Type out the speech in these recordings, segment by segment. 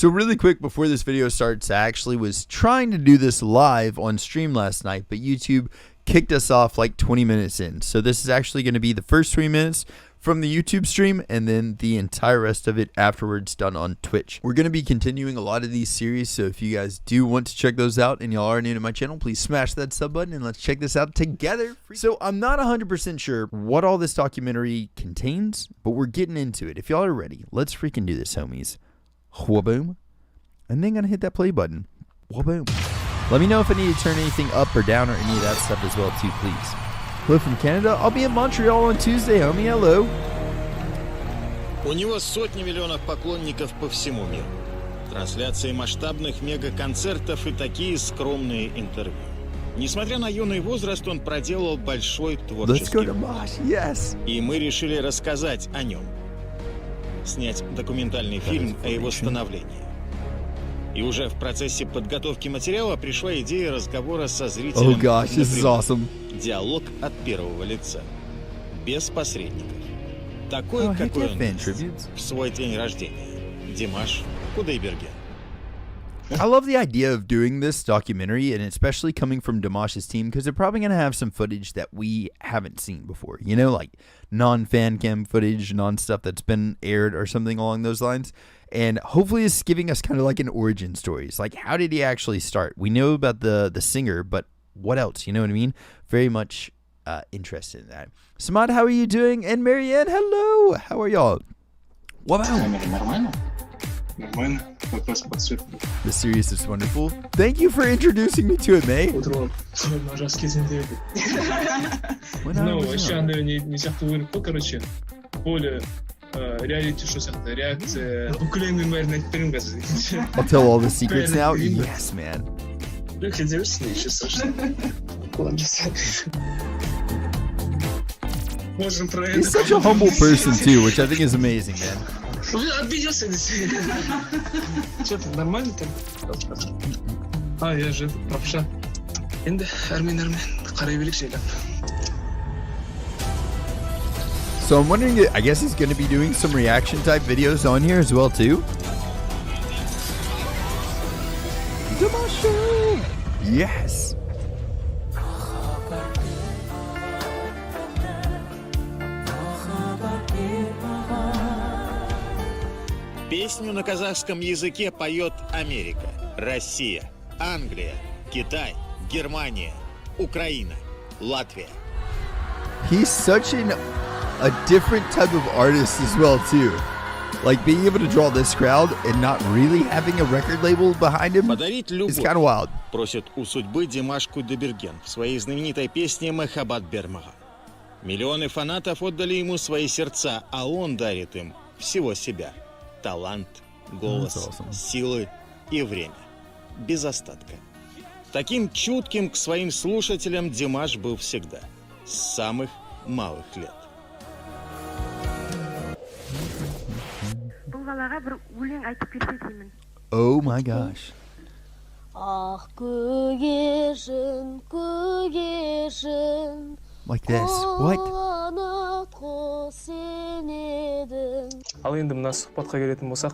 So really quick before this video starts, I actually was trying to do this live on stream last night, but YouTube kicked us off like 20 minutes in. So this is actually going to be the first 3 minutes from the YouTube stream and then the entire rest of it afterwards done on Twitch. We're going to be continuing a lot of these series, so if you guys do want to check those out and y'all are new to my channel, please smash that sub button and let's check this out together. So I'm not 100% sure what all this documentary contains, but we're getting into it. If y'all are ready, let's freaking do this, homies. Wha-boom. And then gonna hit that play button. Wha-boom. Let me know if I need to turn anything up or down or any of that stuff as well too, please. Hello from Canada. I'll be in Montreal on Tuesday, homie. Hello. У него сотни миллионов поклонников по всему миру. Трансляции масштабных мегаконцертов и такие скромные интервью. Несмотря на юный возраст, он проделал большой творческий путь. Yes. И мы решили рассказать о нем. Снять документальный фильм о его становлении. И уже в процессе подготовки материала пришла идея разговора со зрителем. Oh gosh, this is awesome. Диалог от первого лица. Без посредников. Такой, какой он есть в свой день рождения. Димаш Кудайберген. I love the idea of doing this documentary, and especially coming from Dimash's team, because they're probably going to have some footage that we haven't seen before. You know, like non-fan cam footage, non-stuff that's been aired or something along those lines. And hopefully it's giving us kind of like an origin story. It's like, how did he actually start? We know about the singer, but what else? You know what I mean? Very much interested in that. Samad, how are you doing? And Marianne, hello. How are y'all? Wow. The series is wonderful. Thank you for introducing me to it, May. Ну, вообще, она не сияқты ойнап, короче, более реалити шоу сияқты, реакция. Бүкілеңнің бәрін айтып беремін қазір. I'll tell all the secrets now. Yes, man. He's such a humble person too, which I think is amazing, man. Обиделся здесь. Что ты, нормально там? А, я же правша. Енді әрмен қарай берейік жайлап. So I'm wondering, I guess he's going to be doing some reaction type videos on here as well too. Dimash! Yes. Песню на казахском языке поет Америка, Россия, Англия, Китай, Германия, Украина, Латвия. He's such a different type of artist as well too. Like being able to draw this crowd and not really having a record label behind him is kind of wild. Просит у судьбы Димаш Кудайберген в своей знаменитой песне «Махаббат Бермага». Миллионы фанатов отдали ему свои сердца, а он дарит им всего себя. Талант, голос, силы и время. Без остатка. Таким чутким к своим слушателям Димаш был всегда. С самых малых лет. Oh my gosh. Like this. What? Ал енді мына сұхбатқа келетін болсақ,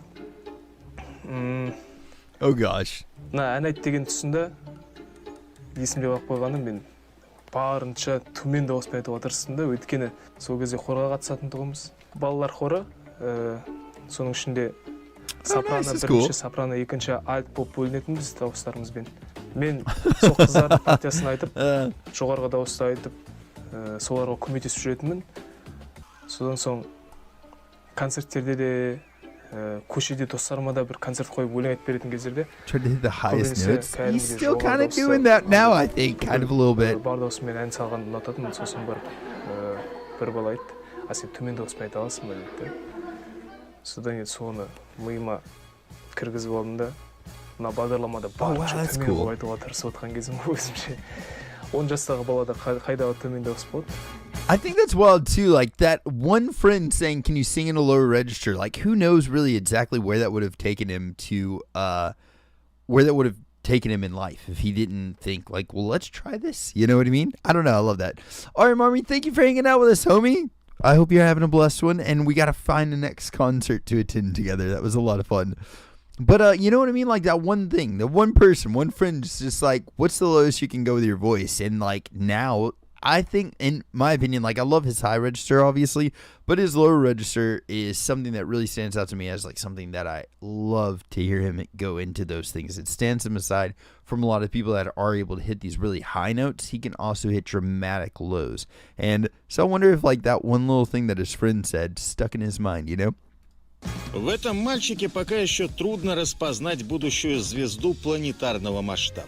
Oh gosh. мына ән айт деген тұсында есімде қалып қойғаны, мен барынша төмен дауыспен айтуға тырыстым да, өйткені сол кезде хорға қатысатын тұғымыз. Балалар хоры, соның ішінде сопрано бірінші, сопрано екінші, альт болып бөлінетінбіз дауыстарымызбен. Мен сол қыздардың партиясын айтып, жоғарғы дауысты айтып, соларға көмектесіп жүретінмін. Содан соң концерттерде де, көшеде достарыма да бір концерт қойып өлең айтып беретін кездерде. Try to hit the highest notes. He's still kind of doing that now, I think, kind of a little bit. Бар даусымен ән салған ұнататынмын, сосын барып бір бала айтты, а сен төмен дауыспен айта аласың ба дейді. Содан кейін соны миыма кіргізіп алдым да, мына бағдарламада барынша төмен болып айтуға тырысып отқан кезім өзімше. 10 жастағы балада қайдағы төмен дауыс болады. I think that's wild too, like that one friend saying, can you sing in a lower register? Like who knows really exactly where that would have taken him to, where that would have taken him in life if he didn't think like, well, let's try this. You know what I mean? I don't know. I love that. All right, Marmy, thank you for hanging out with us, homie. I hope you're having a blessed one, and we got to find the next concert to attend together. That was a lot of fun. But you know what I mean? Like that one thing, the one person, one friend is just like, what's the lowest you can go with your voice? And like now, I think, in my opinion, like I love his high register, obviously, but his low register is something that really stands out to me as like something that I love to hear him go into those things. It stands him aside from a lot of people that are able to hit these really high notes. He can also hit dramatic lows. And so I wonder if like that one little thing that his friend said stuck in his mind, you know? В этом мальчике пока еще трудно распознать будущую звезду планетарного масштаба.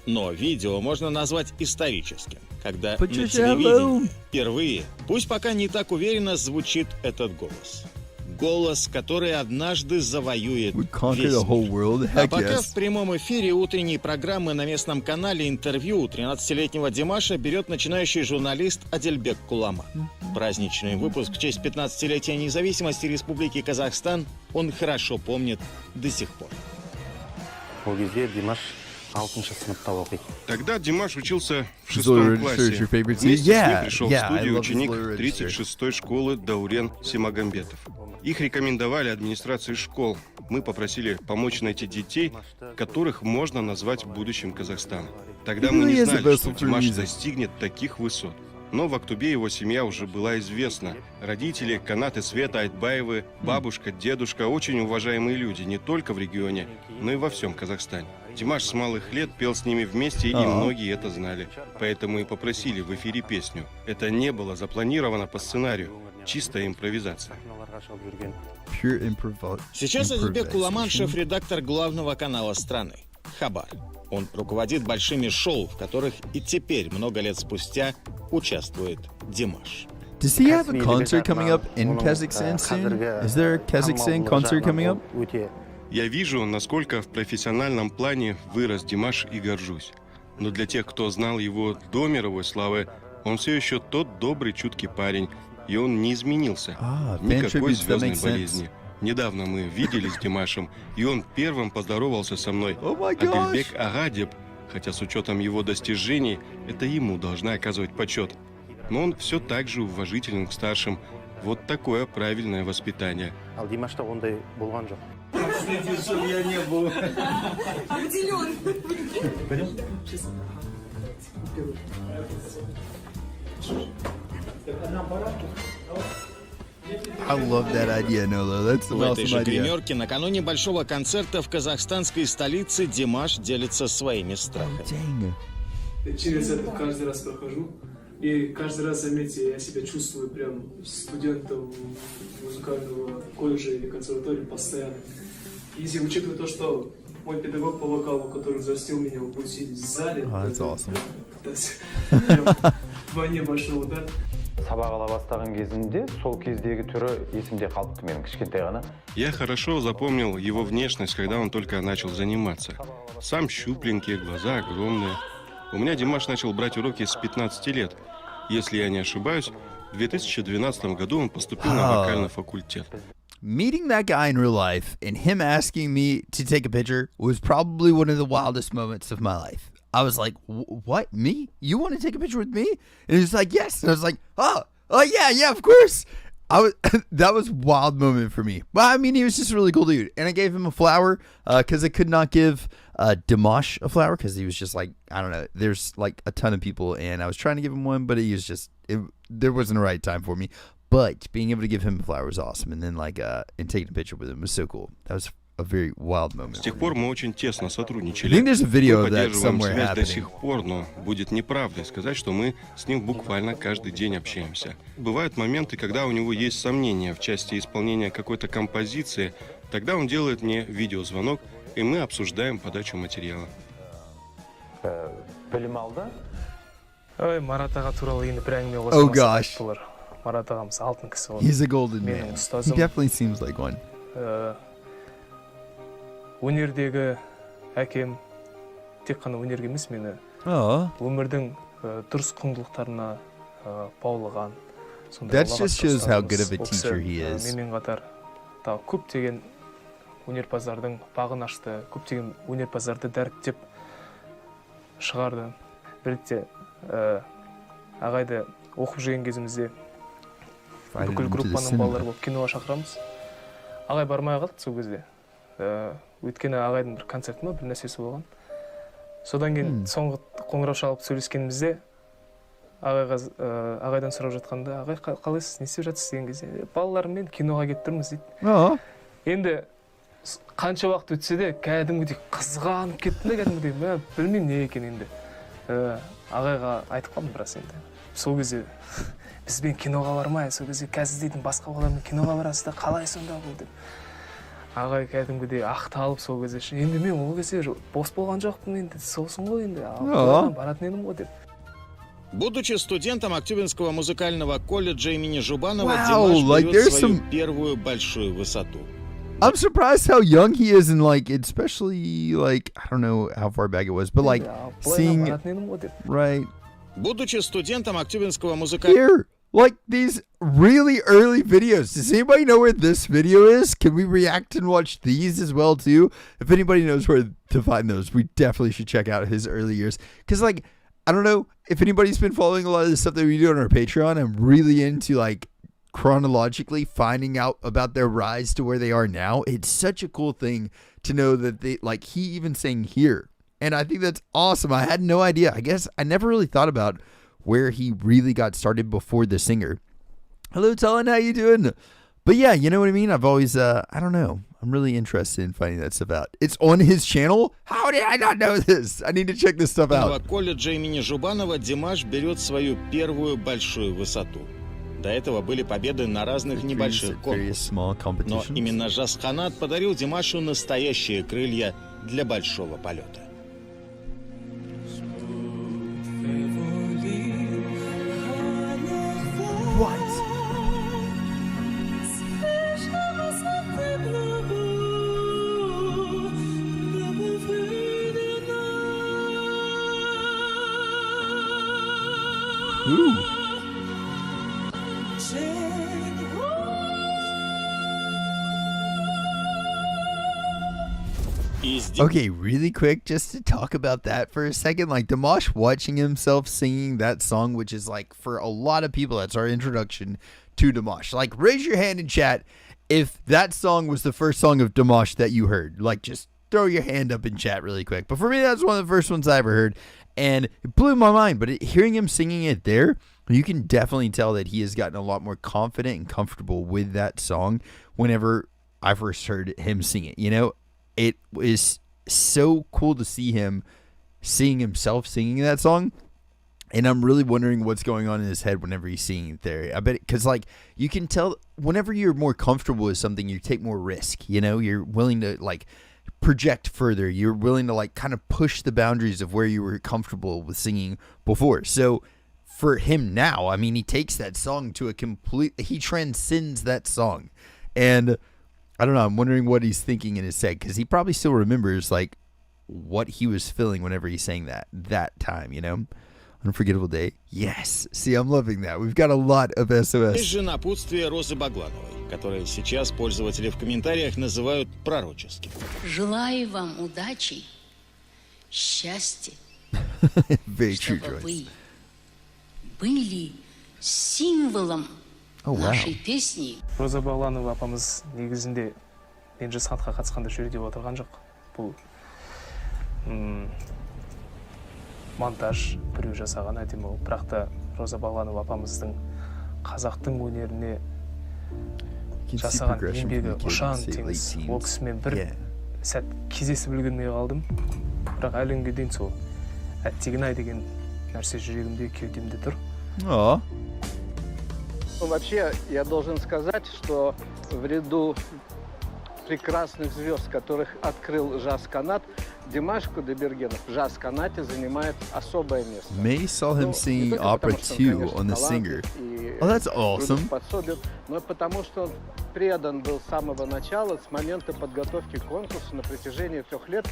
Но видео можно назвать историческим, когда на телевидении впервые, пусть пока не так уверенно, звучит этот голос. Голос, который однажды завоюет весь мир. А пока в прямом эфире утренней программы на местном канале интервью 13-летнего Димаша берет начинающий журналист Адельбек Куламан. Праздничный выпуск в честь 15-летия независимости Республики Казахстан он хорошо помнит до сих пор. Тогда Димаш учился в 6 классе. Вместе с ним пришел в студию ученик 36-й школы Даурен Семагамбетов. Их рекомендовали администрации школ. Мы попросили помочь найти детей, которых можно назвать будущим Казахстана. Тогда мы не знали, что Димаш достигнет таких высот. Но в Актубе его семья уже была известна. Родители, Канат и Света Айтбаевы, бабушка, дедушка – очень уважаемые люди не только в регионе, но и во всем Казахстане. Димаш с малых лет пел с ними вместе, и многие это знали. Поэтому и попросили в эфире песню. Это не было запланировано по сценарию. Чистая импровизация. Сейчас Адельбек Куламан – шеф-редактор главного канала страны – Хабар. Он руководит большими шоу, в которых и теперь, много лет спустя, участвует Димаш. Does he have a concert coming up in Kazakhstan soon? Is there a Kazakhstan concert coming up? Я вижу, насколько в профессиональном плане вырос Димаш, и горжусь. Но для тех, кто знал его до мировой славы, он все еще тот добрый, чуткий парень, и он не изменился. Никакой звездной болезни. Недавно мы виделись с Димашем, и он первым поздоровался со мной. Адельбек Агадеб, хотя с учетом его достижений, это ему должна оказывать почет. Но он все так же уважителен к старшим. Вот такое правильное воспитание. Я не был. I love that idea, Nolo. That's an В этой awesome же idea. гримерке накануне большого концерта в казахстанской столице Димаш делится своими страхами. Через это каждый раз прохожу. И каждый раз, заметьте, я себя чувствую прям студентом музыкального колледжа или консерватории постоянно. Если учитывая то, что мой педагог по вокалу, который взрастил меня, будет сидеть в зале. That's awesome. Это вдвойне большой удар. Сабақ ала бастаған кезінде сол кездегі түрі есімде қалыпты менің кішкентай ғана. Я хорошо запомнил его внешность, когда он только начал заниматься. Сам щупленький, глаза огромные. У меня Димаш начал брать уроки с 15 лет. Если я не ошибаюсь, в 2012 году он поступил на вокальный факультет. Meeting that guy in real life and him asking me to take a picture was probably one of the wildest moments of my life. I was like, what? Me? You want to take a picture with me? And he was like, yes. And I was like, oh yeah, of course. That was a wild moment for me. But I mean, he was just a really cool dude. And I gave him a flower because I could not give Dimash a flower because he was just like, I don't know. There's like a ton of people and I was trying to give him one, but he was just, there wasn't a right time for me. But being able to give him a flower was awesome. And then like, and taking a picture with him was so cool. That was a very wild moment. С тех пор мы очень тесно сотрудничали. I think there's a video Мы of that поддерживаем somewhere связь до happening. сих пор, но будет неправдой сказать, что мы с ним буквально каждый день общаемся. Бывают моменты, когда у него есть сомнения в части исполнения какой-то композиции. Тогда он делает мне видеозвонок, и мы обсуждаем подачу материала. Білім алды. Ой, Марат аға туралы енді бір әңгіме Oh gosh. Марат ағамыз алтын кісі ғой. He's a golden Менің man. He ұстазым. definitely seems like one. Өнердегі әкем тек қана өнерге емес мені Oh. өмірдің дұрыс құндылықтарына баулыған. That just shows how good of a teacher he is. Менімен қатар көптеген өнерпаздардың бағын ашты, көптеген өнерпаздарды дәріптеп шығарды. Бір ретте ағайды оқып жүрген кезімізде бүкіл группаның балалары болып киноға шақырамыз. Ағай бармай қалды сол кезде. өйткені ағайдың бір концерті ма бір нәрсесі болған. Содан кейін соңғы қоңырау шалып сөйлескенімізде ағайдан сұрап жатқанда, ағай қалайсыз, не істеп жатсыз деген кезде, балаларыммен киноға кетіп тұрмыз дейді. Енді қанша уақыт өтсе де кәдімгідей қызғанып кеттім де кәдімгідей, мен білмеймін не екен енді. Ағайға айтып қалдым біраз енді. Сол кезде бізбен киноға бармай, сол кезде қазір дейтін басқа балалармен киноға барасыз да, қалай сонда бұл деп. Ағай кәдімгідей ақталып сол кезде, енді мен ол кезде бос болған жоқпын, енді солсын ғой енді, баратын едім ғой деп. Будучи студентом Актюбинского музыкального колледжа имени Жубанова, Димаш берет свою первую большую высоту. I'm surprised how young he is, and like, especially like, I don't know how far back it was, but like seeing, right? Будучи студентом Актюбинского музыкального... Here, like these really early videos. Does anybody know where this video is? Can we react and watch these as well too? If anybody knows where to find those, we definitely should check out his early years. Cause like, I don't know if anybody's been following a lot of the stuff that we do on our Patreon. I'm really into like chronologically finding out about their rise to where they are now. It's such a cool thing to know that they, like, he even sang here. And I think that's awesome. I had no idea. I guess I never really thought about where he really got started before the singer. Hello, Talon, how you doing? But yeah, you know what I mean? I've always, I don't know. I'm really interested in finding that stuff out. It's on his channel? How did I not know this? I need to check this stuff out. В колледже имени Жубанова Димаш берет свою первую большую высоту. До этого были победы на разных небольших конкурсах. Но именно Жасханат подарил Димашу настоящие крылья для большого полета. Okay, really quick, just to talk about that for a second, like Dimash watching himself singing that song, which is like, for a lot of people, that's our introduction to Dimash. Like, raise your hand in chat if that song was the first song of Dimash that you heard. Like, just throw your hand up in chat really quick. But for me, that's one of the first ones I ever heard, and it blew my mind. But hearing him singing it there, you can definitely tell that he has gotten a lot more confident and comfortable with that song whenever I first heard him sing it. You know, it is so cool to see him seeing himself singing that song, and I'm really wondering what's going on in his head whenever he's singing it there. I bet, because like, you can tell whenever you're more comfortable with something, you take more risk. You know, you're willing to like project further. You're willing to like kind of push the boundaries of where you were comfortable with singing before. So for him now, I mean, he takes that song to a he transcends that song. And I don't know, I'm wondering what he's thinking in his head, because he probably still remembers like what he was feeling whenever he sang that time, you know? Unforgettable Day. Yes. See, I'm loving that. We've got a lot of SOS. Есть же напутствие Розы Баглановой, которое сейчас пользователи в комментариях называют пророческим. Желаю вам удачи, счастья, чтобы вы были символом нашей песни. Роза Багланова апамыз негізінде мен Жасханатқа қатысқанда жүр деп отырған жоқ. Бұл монтаж біреу жасаған әдемі ол. Бірақ та Роза Багланова апамыздың қазақтың өнеріне жасаған еңбегі ұшан теңіз. Ол кісімен бір сәт кездесіп үлгермей қалдым. Бірақ әлі күнге дейін сол әттеген-ай деген нәрсе жүрегімде, кеудемде тұр. Вообще, я должен сказать, что в ряду прекрасных звезд, которых открыл Жасханат, Димаш Кудайбергенов в Жасханате занимает особое место. May saw him singing opera too on The Singer. Oh, that's awesome. Но потому что он предан был с самого начала, с момента подготовки к конкурсу на протяжении 3 лет,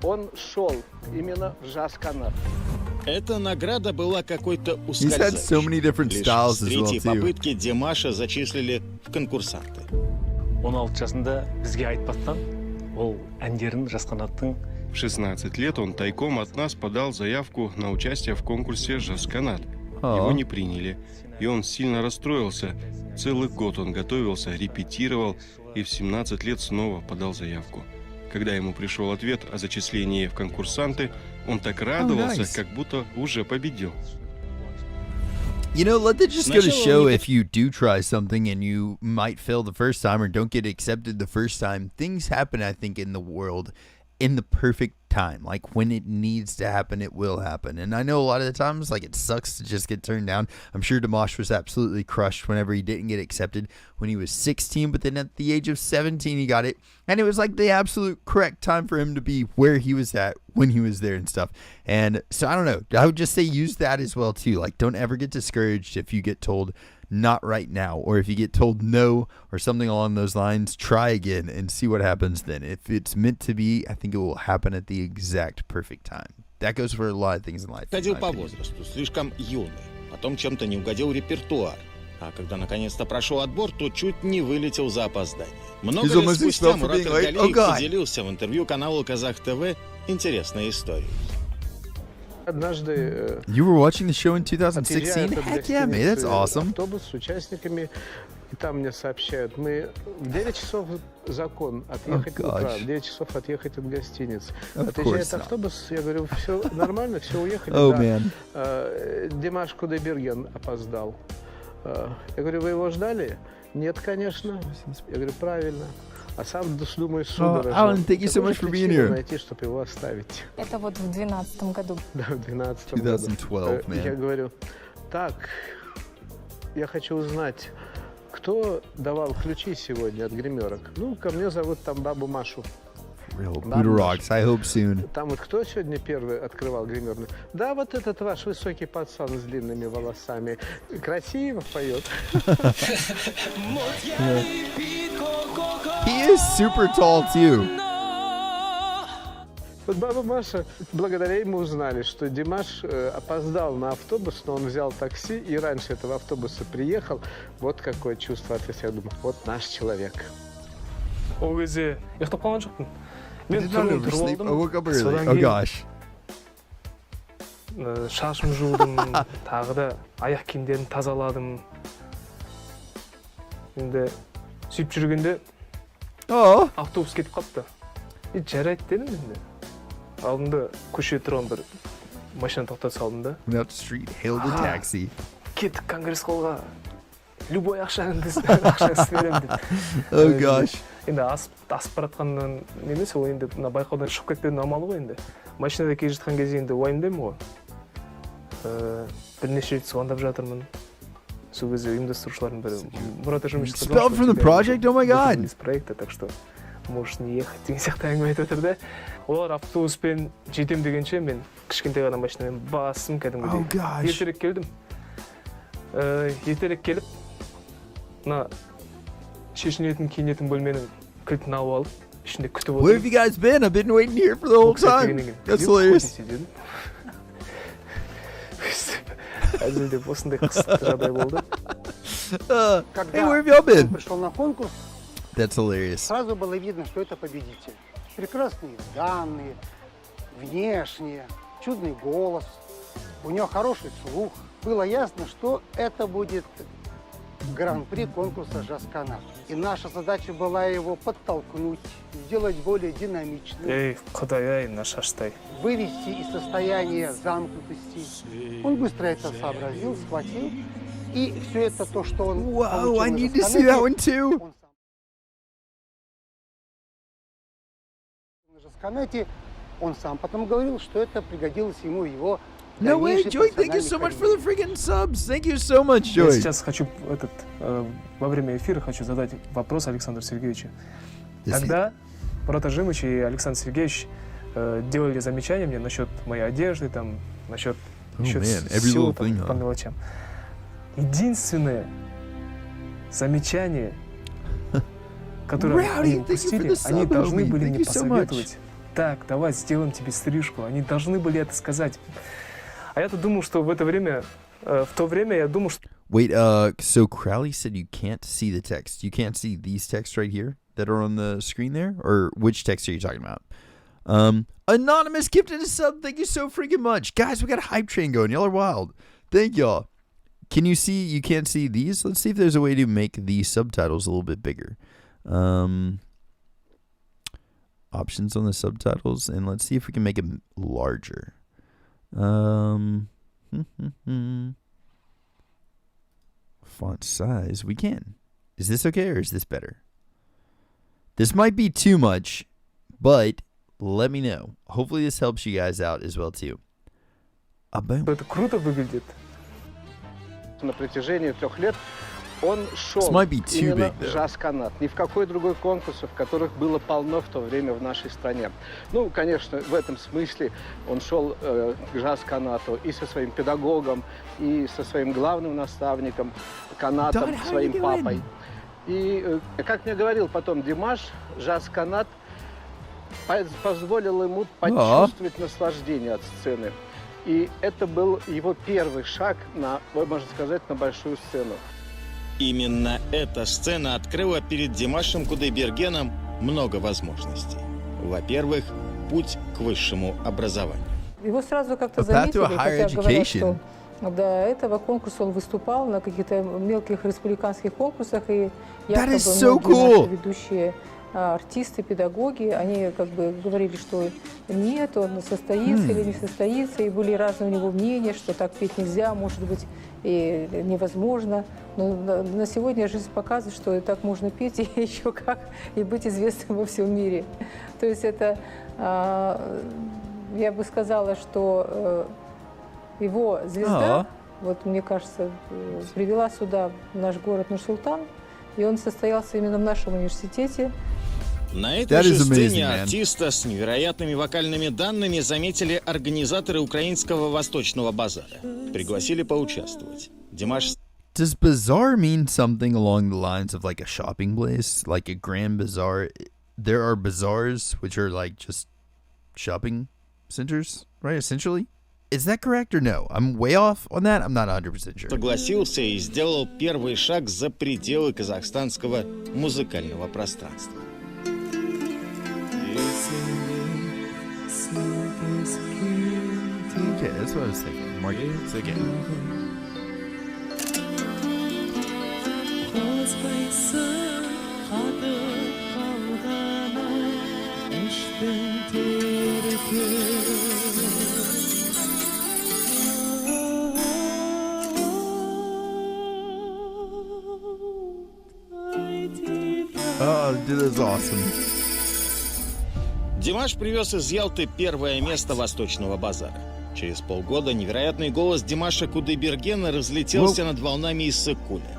он шел именно в Жасханат. Эта награда была какой-то ускользающей. So many different styles с третьей попытки Димаша зачислили в конкурсанты. 16 жасында бізге айтпастан, ол әндерін Жасханаттың. В 16 лет он тайком от нас подал заявку на участие в конкурсе «Жасханат». Его не приняли, и он сильно расстроился. Целый год он готовился, репетировал, и в 17 лет снова подал заявку. Когда ему пришел ответ о зачислении в конкурсанты, он так радовался, nice. как будто уже победил. You know, let that just go to show if you do try something and you might fail the first time or don't get accepted the first time, things happen, I think, in the world in the perfect time. Like when it needs to happen, it will happen. And I know a lot of the times, like, it sucks to just get turned down. I'm sure Dimash was absolutely crushed whenever he didn't get accepted when he was 16, but then at the age of 17, he got it. And it was like the absolute correct time for him to be where he was at when he was there and stuff. And so I don't know. I would just say use that as well too. Like, don't ever get discouraged if you get told not right now, or if you get told no or something along those lines. Try again and see what happens then. If it's meant to be, I think it will happen at the exact perfect time. That goes for a lot of things in life. Ходил по возрасту, слишком юный. Потом чем-то не угодил репертуар. А когда наконец-то прошел отбор, то чуть не вылетел за опоздание. Много лет спустя Мурат Иргалиев поделился в интервью каналу Казах ТВ интересной историей. Однажды You were watching the show in 2016? Heck yeah, man, that's awesome. Автобус с участниками, и там мне сообщают, мы в 9 часов закон отъехать утра, в 9 часов отъехать от гостиницы. Отъезжает автобус, я говорю, все нормально, все уехали. Димаш Кудайберген опоздал. Я говорю, вы его ждали? Нет, конечно. Я говорю, правильно. А сам думаю, судорожно. Alan, thank you so much for being here. Найти, чтобы его оставить. Это вот в 2012 году. Да, в 2012 году. 2012, man. Я говорю, так, я хочу узнать, кто давал ключи сегодня от гримерок? Ну, ко мне зовут там бабу Машу. Real Buddha rocks. I hope soon. Там вот кто сегодня первый открывал гримерную? Да, вот этот ваш высокий пацан с длинными волосами. Красиво поет. He is super tall too. Вот баба Маша, благодаря ему узнали, что Димаш опоздал на автобус, но он взял такси и раньше этого автобуса приехал. Вот какое чувство ответственности. Я думаю, вот наш человек. Ол кезде ұйықтап қалған жоқпын. Мен Turn тұрып I woke up early. Содан Oh кейін, gosh. шашым жудым, тағы да аяқ киімдерін тазаладым. Енді сөйтіп жүргенде автобус кетіп қалыпты. Жарайды дедім енді. Алдымда көше тұрған бір машина тоқтата салдым да. Went out the street, hailed a taxi. Кеттік Конгресс холлға. Любой ақшаңызды беремін деп. Oh gosh. Енді асып баратқаннан емес, ол енді байқаудан шығып кетпеудің амалы ғой енді. Машинада келе жатқан кезде енді уайымдаймын ғой. Бірнеше рет звондап жатырмын. Сол кезде ұйымдастырушылардың бірі Мурат Ажимович Spelled from the project? Oh my god. Из проекта, так что можешь не ехать деген сияқты әңгіме айтып отыр да. Олар автобуспен жетем дегенше мен кішкентай ғана машинамен басым кәдімгідей. Ертерек келдім. Ертерек келіп, мына шешінетін, киінетін бөлменің кілтін алып алып, ішінде күтіп отырмын. Where have you guys been? I've been waiting here for the whole time. That's hilarious. Әзілдеп осындай қысты жағдай болды. Hey, where have y'all been? Пришел на конкурс, That's hilarious. сразу было видно, что это победитель. Прекрасные данные, внешние, чудный голос, у него хороший слух. Было ясно, что это будет гран-при конкурса «Жас-Канат». И наша задача была его подтолкнуть, сделать более динамичным. Эй, құдай-ай, мына шаштай. Вывести из состояния замкнутости. Он быстро это сообразил, схватил. И все это то, что он Whoa, I need to see that one too. На «Жас-Канате» он сам потом говорил, что это пригодилось ему в его No way, Joy, thank you so much for the freaking subs. Thank you so much, Joy. Я сейчас хочу во время эфира хочу задать вопрос Александру Сергеевичу. Тогда Мурат Ажимович и Александр Сергеевич делали замечания мне насчет моей одежды, там, насчет всего там, по мелочам. Единственное замечание, которое они упустили, они должны были мне посоветовать. Так, давай сделаем тебе стрижку. Они должны были это сказать. А я-то думал, что в это время, в то время я думал, что... Wait, so Crowley said you can't see the text. You can't see these texts right here that are on the screen there? Or which text are you talking about? Anonymous gifted a sub. Thank you so freaking much. Guys, we got a hype train going. Y'all are wild. Thank y'all. Can you see, you can't see these? Let's see if there's a way to make these subtitles a little bit bigger. options on the subtitles, and let's see if we can make them larger. Font size, we can. Is this okay or is this better? This might be too much, but let me know. Hopefully this helps you guys out as well too. Это круто выглядит. На протяжении 3 лет он шел This might be too именно big, though. джаз-канат. Ни в какой другой конкурс, в которых было полно в то время в нашей стране. Ну, конечно, в этом смысле он шел к джаз-канату и со своим педагогом, и со своим главным наставником, канатом, своим папой. И, как мне говорил потом Димаш, джаз-канат позволил ему почувствовать наслаждение от сцены. И это был его первый шаг на, можно сказать, на большую сцену. Именно эта сцена открыла перед Димашем Кудайбергеном много возможностей. Во-первых, путь к высшему образованию. Его сразу как-то заметили, хотя говорят, что до этого конкурса он выступал на каких-то мелких республиканских конкурсах, и якобы многие наши ведущие артисты, педагоги, они как бы говорили, что нет, он состоится или не состоится, и были разные у него мнения, что так петь нельзя, может быть, и невозможно. Но на сегодня жизнь показывает, что и так можно петь, и еще как, и быть известным во всем мире. То есть это, я бы сказала, что его звезда, вот мне кажется, привела сюда, в наш город Нур-Султан, и он состоялся именно в нашем университете. На этой же сцене артиста с невероятными вокальными данными заметили организаторы украинского Восточного базара. Пригласили поучаствовать. Димаш... Does bazaar mean something along the lines of like a shopping place, like a grand bazaar? There are bazaars which are like just shopping centers, right? Essentially. Is that correct or no? I'm way off on that. I'm not 100% sure. Согласился и сделал первый шаг за пределы казахстанского музыкального пространства. Okay, that's what I was thinking. Market again. Oh, dude, that's awesome. Димаш привез из Ялты первое место Восточного базара. Через полгода невероятный голос Димаша Кудайбергена разлетелся над волнами Иссык-Куля.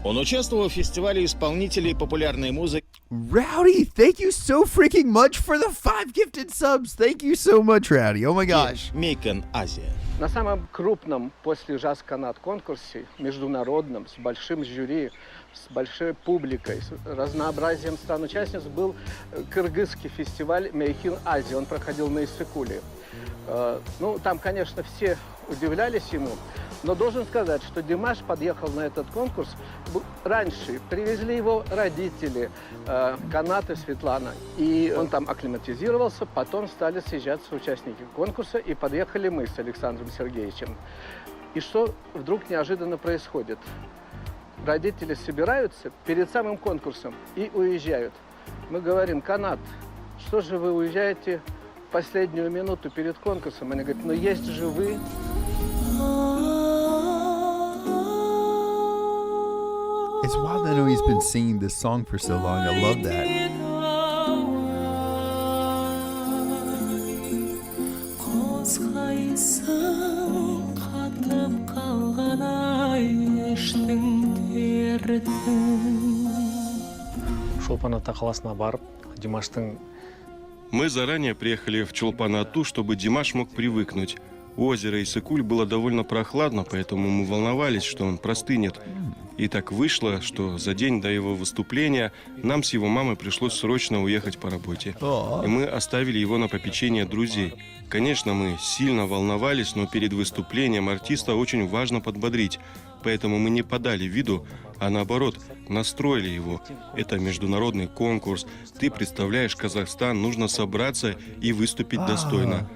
Он участвовал в фестивале исполнителей популярной музыки. Rowdy, thank you so freaking much for the 5 gifted subs. Thank you so much, Rowdy. Oh my gosh. Мейкен Азия. На самом крупном после джаз-канат конкурсе, международном, с большим жюри, с большой публикой, с разнообразием стран-участниц, был кыргызский фестиваль «Мейкен Азия». Он проходил на Иссык-Куле. Ну, там, конечно, все удивлялись ему, но должен сказать, что Димаш подъехал на этот конкурс раньше. Привезли его родители, Канат и Светлана. И он там акклиматизировался, потом стали съезжаться участники конкурса, и подъехали мы с Александром Сергеевичем. И что вдруг неожиданно происходит? Родители собираются перед самым конкурсом и уезжают. Мы говорим: Канат, что же вы уезжаете в последнюю минуту перед конкурсом? Они говорят: ну есть же вы. It's wild to know he's been singing this song for so long. I love that. Чолпан-Ата қаласына барып, Димаштың... Мы заранее приехали в Чолпан-Ату, чтобы Димаш мог привыкнуть. У озера Иссык-Куль было довольно прохладно, поэтому мы волновались, что он простынет. И так вышло, что за день до его выступления нам с его мамой пришлось срочно уехать по работе. И мы оставили его на попечение друзей. Конечно, мы сильно волновались, но перед выступлением артиста очень важно подбодрить. Поэтому мы не подали виду, а наоборот, настроили его. Это международный конкурс. Ты представляешь Казахстан, нужно собраться и выступить достойно.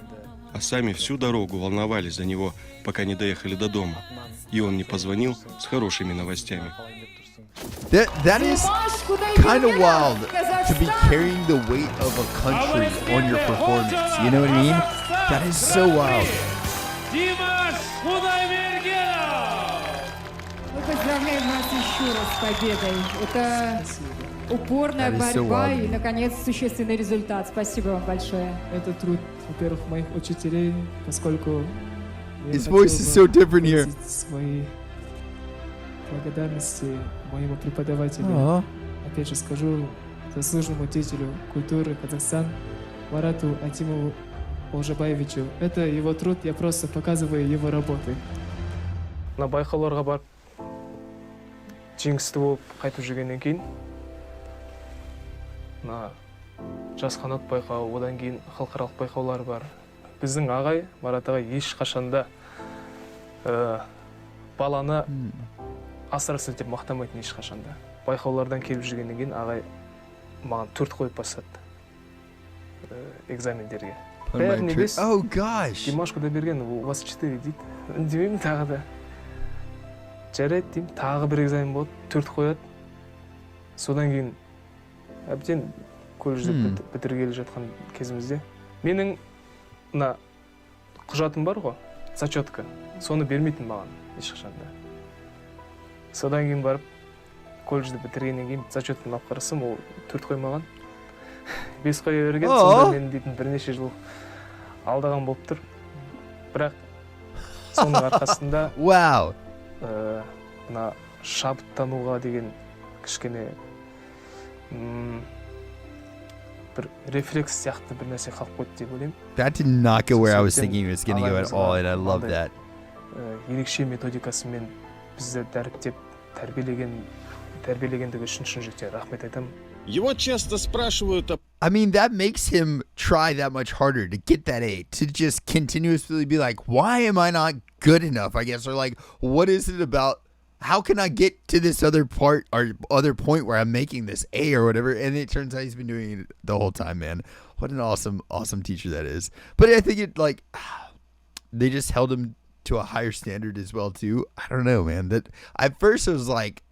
А сами всю дорогу волновались за него, пока не доехали до дома. И он не позвонил с хорошими новостями. That is kind of wild. to be carrying the weight of a country on your performance. You know what I mean? That is so wild. Мы поздравляем вас еще раз с победой. Это упорная борьба и, наконец, существенный результат. Спасибо вам большое. Это труд, во-первых, моих учителей, поскольку His voice is so different here. Свои благодарности моему преподавателю. Опять же скажу заслуженному деятелю культуры Казахстан Марату Атимову Олжабаевичу. Это его труд, я просто показываю его работы. На байқауларға барып, жеңісті болып қайтып жүргеннен кейін, жас қанат байқауы, одан кейін халықаралық байқаулар бар. Біздің ағай, Марат ағай, ешқашанда баланы асыра сілтеп мақтамайтын ешқашанда. Байқаулардан келіп жүргеннен кейін ағай маған 4 қойып бастады экзамендерге. Бәріне 5. Oh gosh. Димаш Құдайберген, у вас 4 дейді. Үндемеймін тағы да. Жарайды деймін, тағы бір экзамен болады, 4 қояды. Содан кейін әбден колледжді бітіргелі жатқан кезімізде. Менің құжатым бар ғой, зачетка. Соны бермейтін маған ешқашанда. Содан кейін барып, колледжді бітіргеннен кейін зачетканы алып қарасам, ол 4 қоймаған. 5 қоя берген, сонда мен дейтін бірнеше жыл алдаған болып тұр. Бірақ соның арқасында шабыттануға деген кішкене бір рефлекс сияқты бір нәрсе қалып қойды деп ойлаймын. That did not go where I was thinking it was going to go at all, and I love that. Ерекше методикасымен бізді дәріптеп тәрбиелегендігі үшін шын жүректен рахмет айтамын. Его часто спрашивают о... I mean, that makes him try that much harder to get that A, to just continuously be like, why am I not good enough, I guess, or like, what is it about, how can I get to this other part or other point where I'm making this A or whatever, and it turns out he's been doing it the whole time, man. What an awesome teacher that is. But I think it, like, they just held him to a higher standard as well, too. I don't know, man. That at first it was like,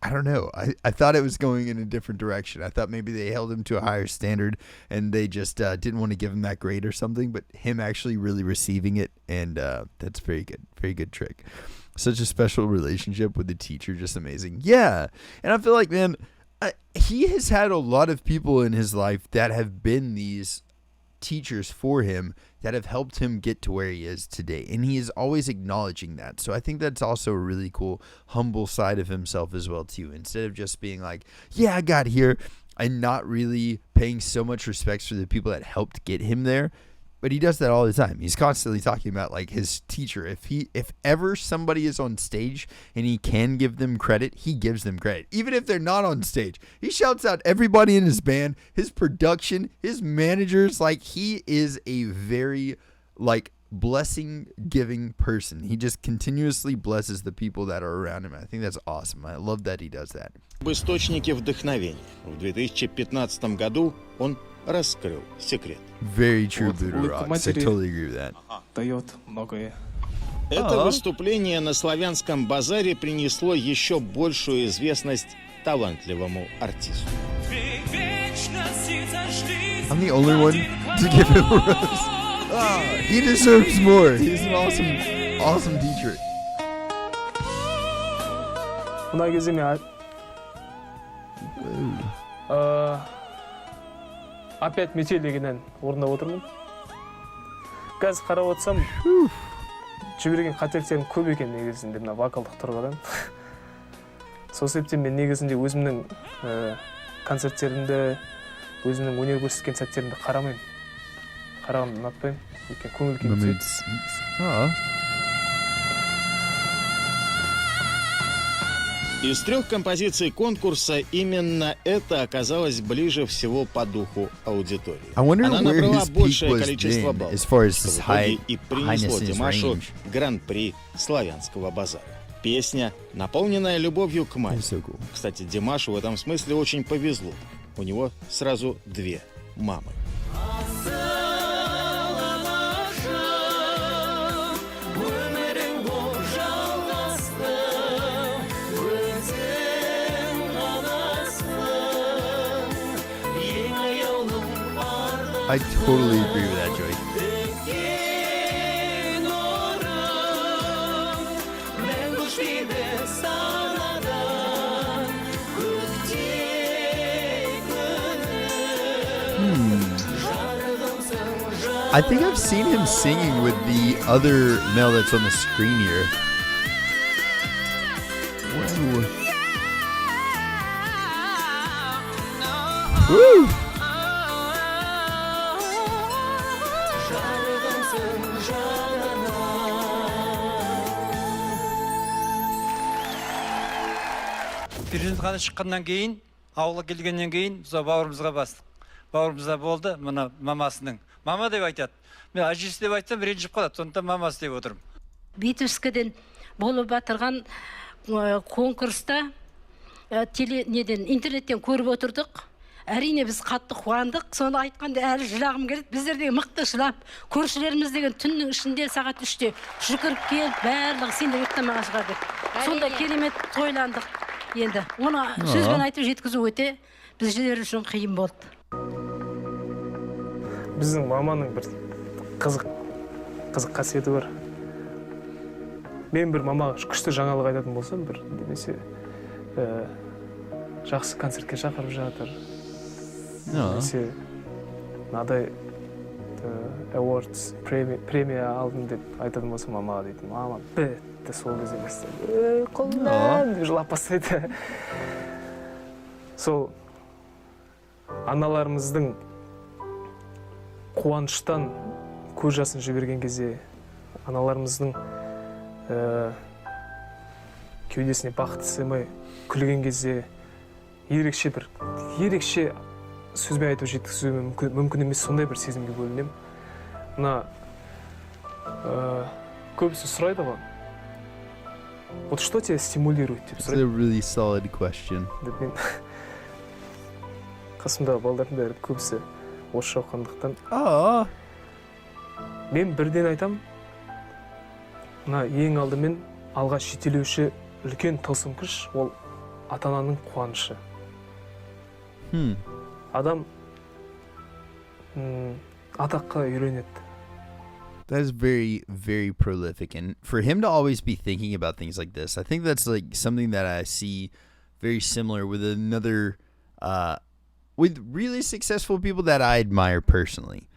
I don't know. I thought it was going in a different direction. I thought maybe they held him to a higher standard and they just didn't want to give him that grade or something, but him actually really receiving it, and that's very good. Very good trick. Such a special relationship with the teacher, just amazing. Yeah, and I feel like, man, he has had a lot of people in his life that have been these teachers for him that have helped him get to where he is today, and he is always acknowledging that. So I think that's also a really cool, humble side of himself as well too, instead of just being like, yeah, I got here, and not really paying so much respect for the people that helped get him there. But he does that all the time. He's constantly talking about like his teacher. If ever somebody is on stage and he can give them credit, he gives them credit. Even if they're not on stage, he shouts out everybody in his band, his production, his managers. Like, he is a very like blessing giving person. He just continuously blesses the people that are around him. I think that's awesome. I love that he does that. В источнике вдохновения. В 2015 году он раскрыл секрет. Very true, Buddha Rocks. I totally agree with that. Дает многое. Это выступление на Славянском базаре принесло еще большую известность талантливому артисту. I'm the only one to give him a rose. He deserves more. He's an awesome teacher. Мына кезде мен опять метель деген ән орындап отырмын. Қазір қарап отырсам, жіберген қателіктерім көп екен негізінде мына вокалдық тұрғыдан. Сол себептен мен негізінде өзімнің концерттерімді, өзімнің өнер көрсеткен сәттерімді қарамаймын. Қарағанды ұнатпаймын. Өйткені көңіл күйім түседі. Из 3 композиций конкурса именно это оказалось ближе всего по духу аудитории. Она набрала большее количество баллов, что в итоге и принесло Димашу гран-при Славянского базара. Песня, наполненная любовью к матери. Кстати, Димашу в этом смысле очень повезло. У него сразу 2 мамы. I totally agree with that, Joey. I think I've seen him singing with the other male that's on the screen here. Whoa. Woo! Перзентхана шыққаннан кейін, ауылға келгеннен кейін, біз бауырымызға бастық. Бауырымызда болды, мына мамасының. Мама деп айтады. Мен әжесі деп айтсам, ренжіп қалады, сондықтан мамасы деп отырмын. Битовскіден болып батырған конкурста интернеттен көріп отырдық. Әрине біз қатты қуандық. Соны айтқанда әлі жылағым келеді. Біздер деген мықты жылап, көршілеріміз деген түннің ішінде сағат 3-те жүгіріп келіп, барлығы сен де ұйықтамаға шығарды. Сонда керемет тойландық. Енді оны сөзбен айтып жеткізу өте біздер үшін қиын болды. Біздің маманың бір қызық қасиеті бар. Мен бір мамаға күшті жаңалық айтатын болсам, бір немесе жақсы концертке шақырып жатыр. Немесе мынадай awards премия алдым деп айтатын болсам, мамаға дейтін, мама бітті сол кезде емес. Қолымнан деп жылап бастайды. Сол аналарымыздың қуаныштан көз жасын жіберген кезде, аналарымыздың кеудесіне бақыт сыймай күлген кезде ерекше сөзбен айтып жеткізу мүмкін емес, сондай бір сезімге бөлінем. Мына көбісі сұрайды ғой. Вот что тебя стимулирует деп сұрайды. It's a really solid question. Мен қасымдағы балдардың бәрі көбісі орысша оқығандықтан. Мен бірден айтам, мына ең алдымен алға жетелеуші үлкен тылсым күш, ол ата-ананың қуанышы. Адам атаққа үйренеді. That is very, very prolific. And for him to always be thinking about things like this, I think that's like something that I see very similar with with really successful people that I admire personally,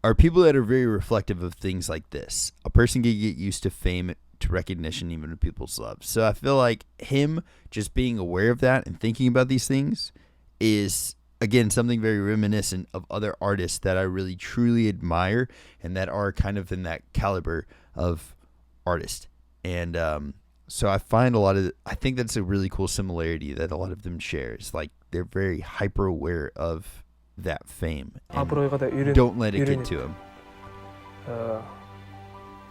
are people that are very reflective of things like this. A person can get used to fame, to recognition, even to people's love. So I feel like him just being aware of that and thinking about these things is, again, something very reminiscent of other artists that I really truly admire and that are kind of in that caliber of artist. And so I find I think that's a really cool similarity that a lot of them share. It's like they're very hyper aware of that fame and don't let it get to them.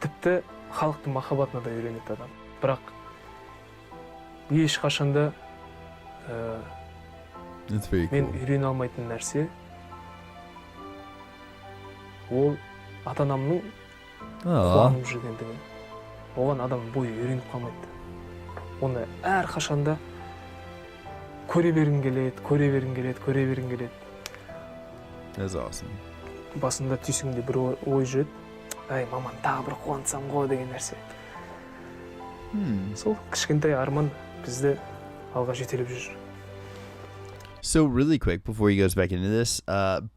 Тіпті халықтың махаббатына да үйренеді адам. Бірақ ешқашанда мен үйрене алмайтын нәрсе ол ата-анамның қуанып жүргендігі. Оған адам бойы үйреніп қалмайды. Оны әр қашанда көре бергің келеді. That's awesome. Басында түйсіңде бір ой жүреді. Ай, маман тағы бір қуантсам ғой деген нәрсе. Сол кішкентай арман бізді алға жетелеп жүр. So really quick before he goes back into this,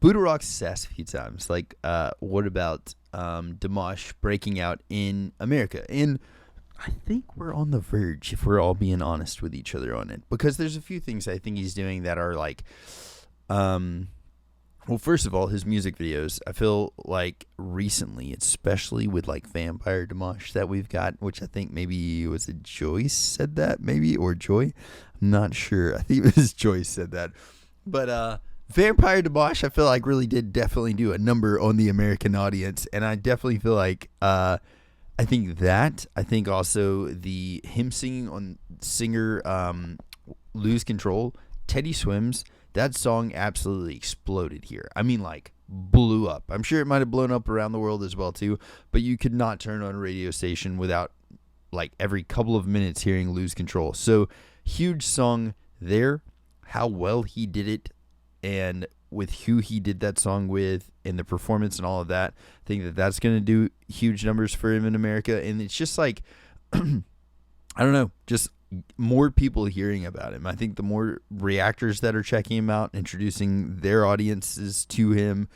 Buddha Rock's asked a few times, like, what about Dimash breaking out in America? And I think we're on the verge, if we're all being honest with each other on it, because there's a few things I think he's doing that are like, well, first of all, his music videos, I feel like recently, especially with like Vampire Dimash that we've got, which I think maybe was it Joyce said that, maybe, or Joy? I'm not sure. I think it was Joyce said that. But Vampire Dimash, I feel like really did definitely do a number on the American audience. And I definitely feel like, I think also him singing on singer Lose Control, Teddy Swims, that song absolutely exploded here. I mean, like, blew up. I'm sure it might have blown up around the world as well, too. But you could not turn on a radio station without, like, every couple of minutes hearing Lose Control. So, huge song there. How well he did it and with who he did that song with and the performance and all of that. I think that that's going to do huge numbers for him in America. And it's just like, I don't know, just more people hearing about him. I think the more reactors that are checking him out, introducing their audiences to him,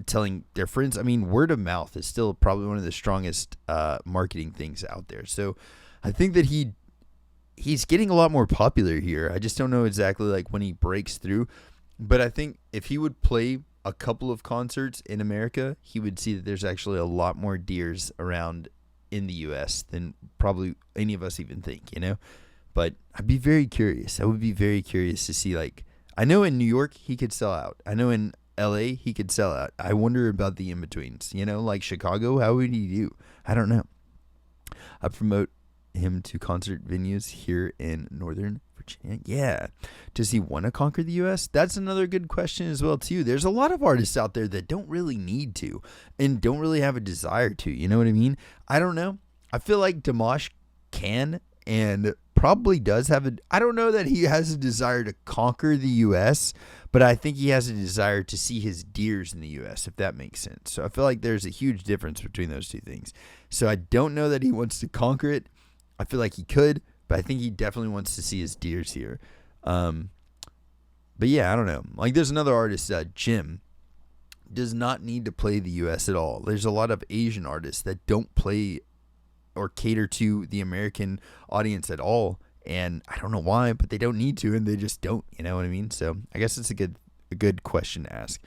telling their friends. I mean, word of mouth is still probably one of the strongest marketing things out there. So I think that he's getting a lot more popular here. I just don't know exactly like when he breaks through. But I think if he would play a couple of concerts in America, he would see that there's actually a lot more deers around in the U.S. than probably any of us even think, you know? But I'd be very curious. I would be very curious to see, like, I know in New York he could sell out. I know in L.A. he could sell out. I wonder about the in-betweens, you know? Like Chicago, how would he do? I don't know. I promote him to concert venues here in Northern Virginia. Yeah. Does he want to conquer the U.S.? That's another good question as well, too. There's a lot of artists out there that don't really need to and don't really have a desire to. You know what I mean? I don't know. I feel like Dimash can and probably does have I don't know that he has a desire to conquer the U.S., but I think he has a desire to see his deers in the U.S., if that makes sense. So I feel like there's a huge difference between those two things. So I don't know that he wants to conquer it. I feel like he could, but I think he definitely wants to see his deers here. But yeah, I don't know. Like there's another artist, Jim, does not need to play the U.S. at all. There's a lot of Asian artists that don't play or cater to the American audience at all. And I don't know why, but they don't need to, and they just don't. You know what I mean? So I guess it's a good question to ask.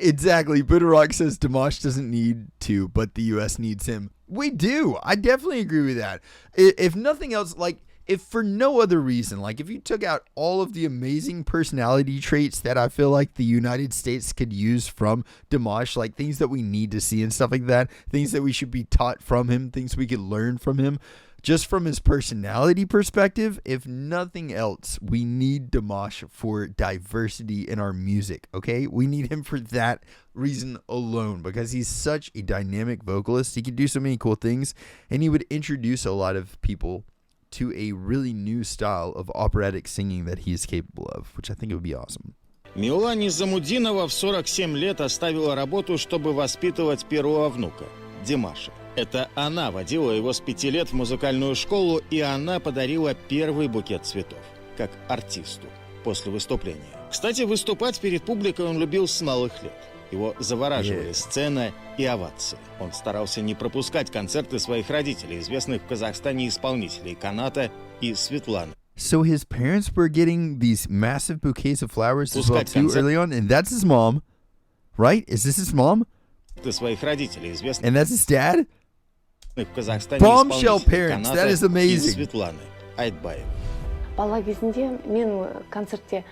Exactly. Buddha says Dimash doesn't need to, but the U.S. needs him. We do. I definitely agree with that. If nothing else, like if for no other reason, like if you took out all of the amazing personality traits that I feel like the United States could use from Dimash, like things that we need to see and stuff like that, things that we should be taught from him, things we could learn from him, just from his personality perspective, if nothing else, we need Dimash for diversity in our music, okay? We need him for that reason alone because he's such a dynamic vocalist. He can do so many cool things, and he would introduce a lot of people to a really new style of operatic singing that he is capable of, which I think would be awesome. Миолане Замудинова в 47 лет оставила работу, чтобы воспитывать первого внука, Димаша. Это она водила его с 5 лет в музыкальную школу, и она подарила первый букет цветов, как артисту, после выступления. Кстати, выступать перед публикой он любил с малых лет. Его завораживали сцена и овации. Он старался не пропускать концерты своих родителей, известных в Казахстане исполнителей Каната и Светланы. So his parents were getting these massive bouquets of flowers as well too early on, and that's his mom, right? Is this his mom? Своих родителей, известных and that's his dad? в Казахстане Bombshell исполнителей parents, Каната that is и amazing. Светланы Айтбаевой. Бала кезінде мен концертте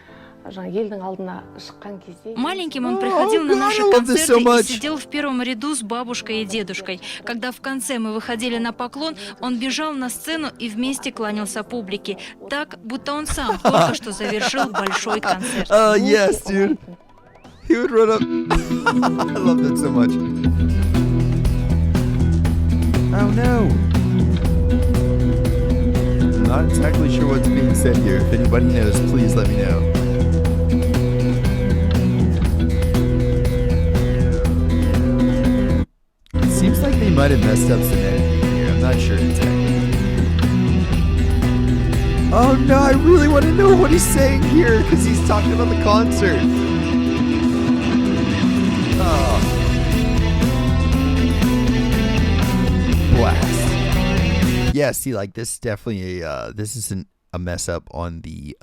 елдің алдына шыққан кезде маленьким он приходил на наши концерты и сидел в первом ряду с бабушкой и дедушкой. Когда в конце мы выходили на поклон, он бежал на сцену и вместе кланялся публике, так, будто он сам только что завершил большой концерт. Oh, yes, dude. He would run up. I love that so much. Oh, no. I'm not exactly sure what's being said here. If anybody knows, please let me know. It seems like they might have messed up some editing here. I'm not sure exactly. Oh no, I really want to know what he's saying here because he's talking about the concert. Oh. Blast. Yeah, see, like this is definitely this isn't a mess up on the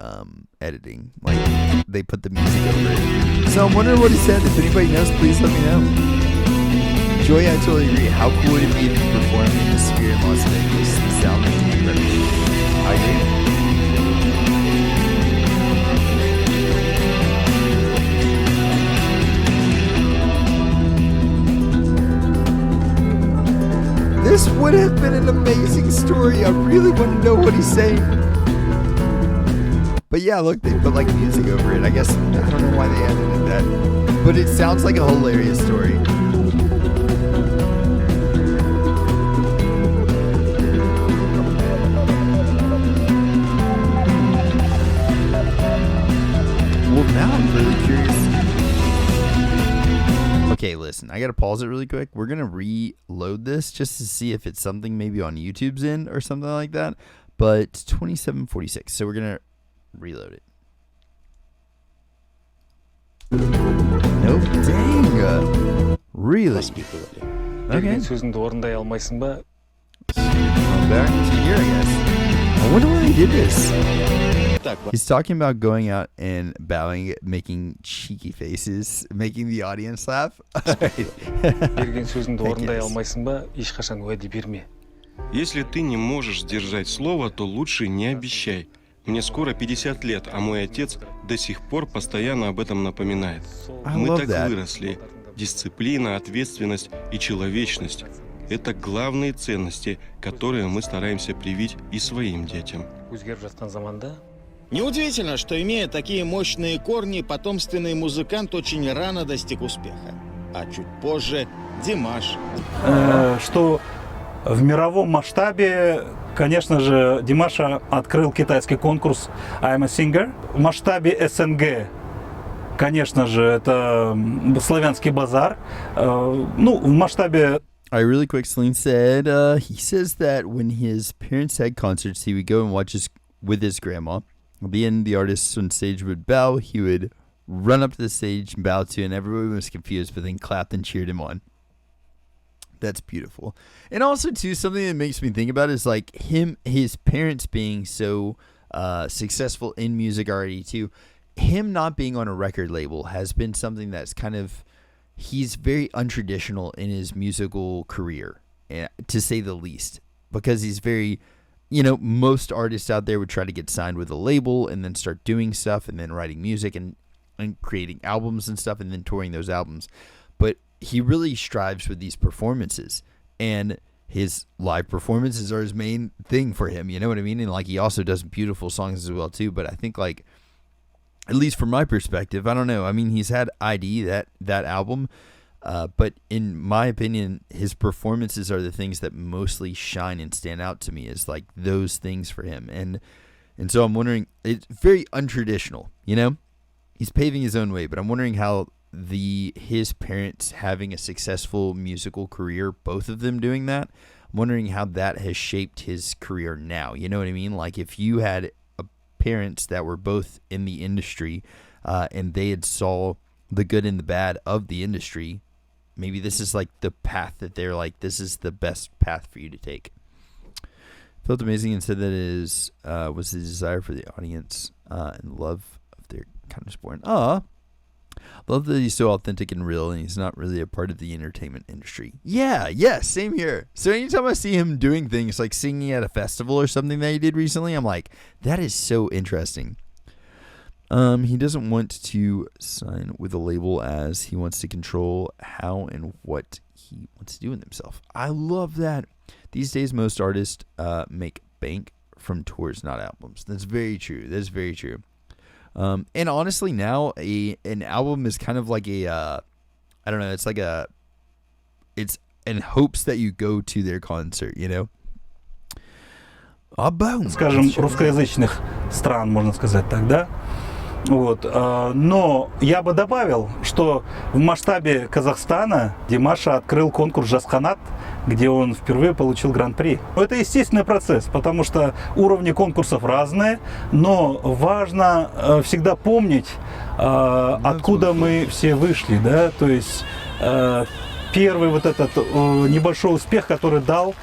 editing. Like they put the music over it. So I'm wondering what he said. If anybody knows, please let me know. Joy, I totally agree. How cool would it be if you performed in the Sphere in Las Vegas? The sound would be incredible. I agree. This would have been an amazing story. I really want to know what he's saying. But yeah, look, they put like music over it. I guess, I don't know why they edited that. But it sounds like a hilarious story. gotta pause it really quick. We're gonna reload this just to see if it's something maybe on YouTube's end or something like that. But 27:46, so we're gonna reload it. Nope. Dang. Really? Okay. сөзіңді орындай алмайсың ба? Back to here, I guess. I wonder why he did this. He's talking about going out and bowing, making cheeky faces, making the audience laugh. Берген сөзіңді орындай алмайсың ба? Ешқашан уәде берме. Если ты не можешь сдержать слово, то лучше не обещай. Мне скоро 50 лет, а мой отец до сих пор постоянно об этом напоминает. Мы так выросли. Дисциплина, ответственность и человечность – это главные ценности, которые мы стараемся привить и своим детям. Неудивительно, что, имея такие мощные корни, потомственный музыкант очень рано достиг успеха. А чуть позже Димаш. Что в мировом масштабе, конечно же, Димаша открыл китайский конкурс I'm a Singer. В масштабе СНГ, конечно же, это Slavianski Bazaar. Ну, в масштабе... Really quick, Celine said, he says that when his parents had concerts, he would go and watch with his grandma. At the end, the artist on stage would bow. He would run up to the stage and bow to, and everyone was confused, but then clapped and cheered him on. That's beautiful. And also, too, something that makes me think about is like his parents being so successful in music already, too. Him not being on a record label has been something that's kind of, he's very untraditional in his musical career, to say the least, because he's very, you know, most artists out there would try to get signed with a label and then start doing stuff and then writing music and creating albums and stuff and then touring those albums. But he really strives with these performances, and his live performances are his main thing for him. You know what I mean? And like, he also does beautiful songs as well too. But I think, like, at least from my perspective, I don't know. I mean, he's had ID, that album, but in my opinion, his performances are the things that mostly shine and stand out to me as like those things for him. And so I'm wondering, it's very untraditional, you know? He's paving his own way, but I'm wondering how his parents having a successful musical career, both of them doing that, I'm wondering how that has shaped his career now. You know what I mean? Like, if you had parents that were both in the industry and they had saw the good and the bad of the industry, maybe this is like the path that they're like, this is the best path for you to take. Felt amazing and said that it was the desire for the audience and love of their kind of sport. Love that he's so authentic and real, and he's not really a part of the entertainment industry. Yeah, same here. So anytime I see him doing things like singing at a festival or something that he did recently, I'm like, that is so interesting. He doesn't want to sign with a label as he wants to control how and what he wants to do with himself. I love that. These days, most artists make bank from tours, not albums. That's very true. That's very true. And honestly, now an album is kind of like I don't know. It's in hopes that you go to their concert, you know. Скажем, русскоязычных стран, можно сказать так, да? Вот. Но я бы добавил, что в масштабе Казахстана Димаша открыл конкурс «Жасқанат», где он впервые получил гран-при. Это естественный процесс, потому что уровни конкурсов разные, но важно всегда помнить, откуда мы все вышли, да, то есть первый вот этот небольшой успех, который дал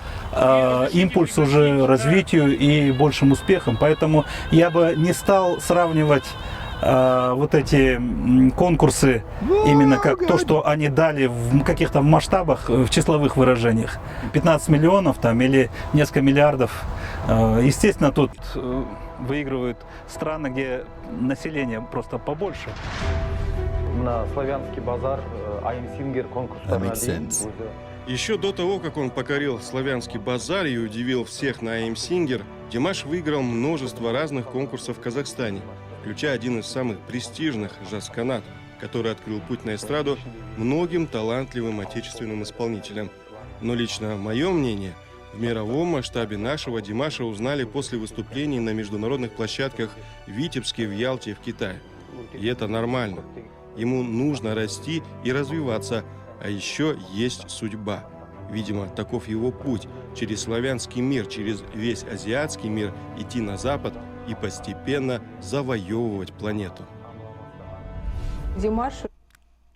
импульс уже развитию и большим успехам, поэтому я бы не стал сравнивать вот эти конкурсы именно как то, что они дали в каких-то масштабах, в числовых выражениях. 15 миллионов там или несколько миллиардов. Естественно, тут выигрывают страны, где население просто побольше. На Slavianski Bazaar I'm Singer конкурстарына дейін Еще до того, как он покорил Славянский базар и удивил всех на I'm Singer, Димаш выиграл множество разных конкурсов в Казахстане, включая один из самых престижных «Жасқанат», который открыл путь на эстраду многим талантливым отечественным исполнителям. Но лично мое мнение, в мировом масштабе нашего Димаша узнали после выступлений на международных площадках в Витебске, в Ялте и в Китае. И это нормально. Ему нужно расти и развиваться, А еще есть судьба. Видимо, таков его путь. Через славянский мир, через весь азиатский мир идти на запад и постепенно завоевывать планету. Димаш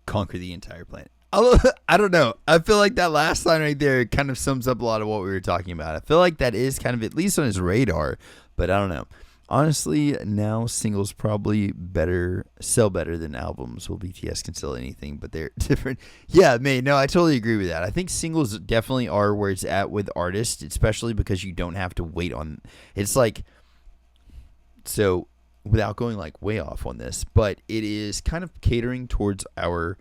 conquer the entire planet. I don't know. I feel like that last line right there kind of sums up a lot of what we were talking about. I feel like that is kind of at least on his radar, but I don't know. Honestly, now singles probably sell better than albums. Well, BTS can sell anything, but they're different. Yeah, man, no, I totally agree with that. I think singles definitely are where it's at with artists, especially because you don't have to wait on. It's like, so without going like way off on this, but it is kind of catering towards our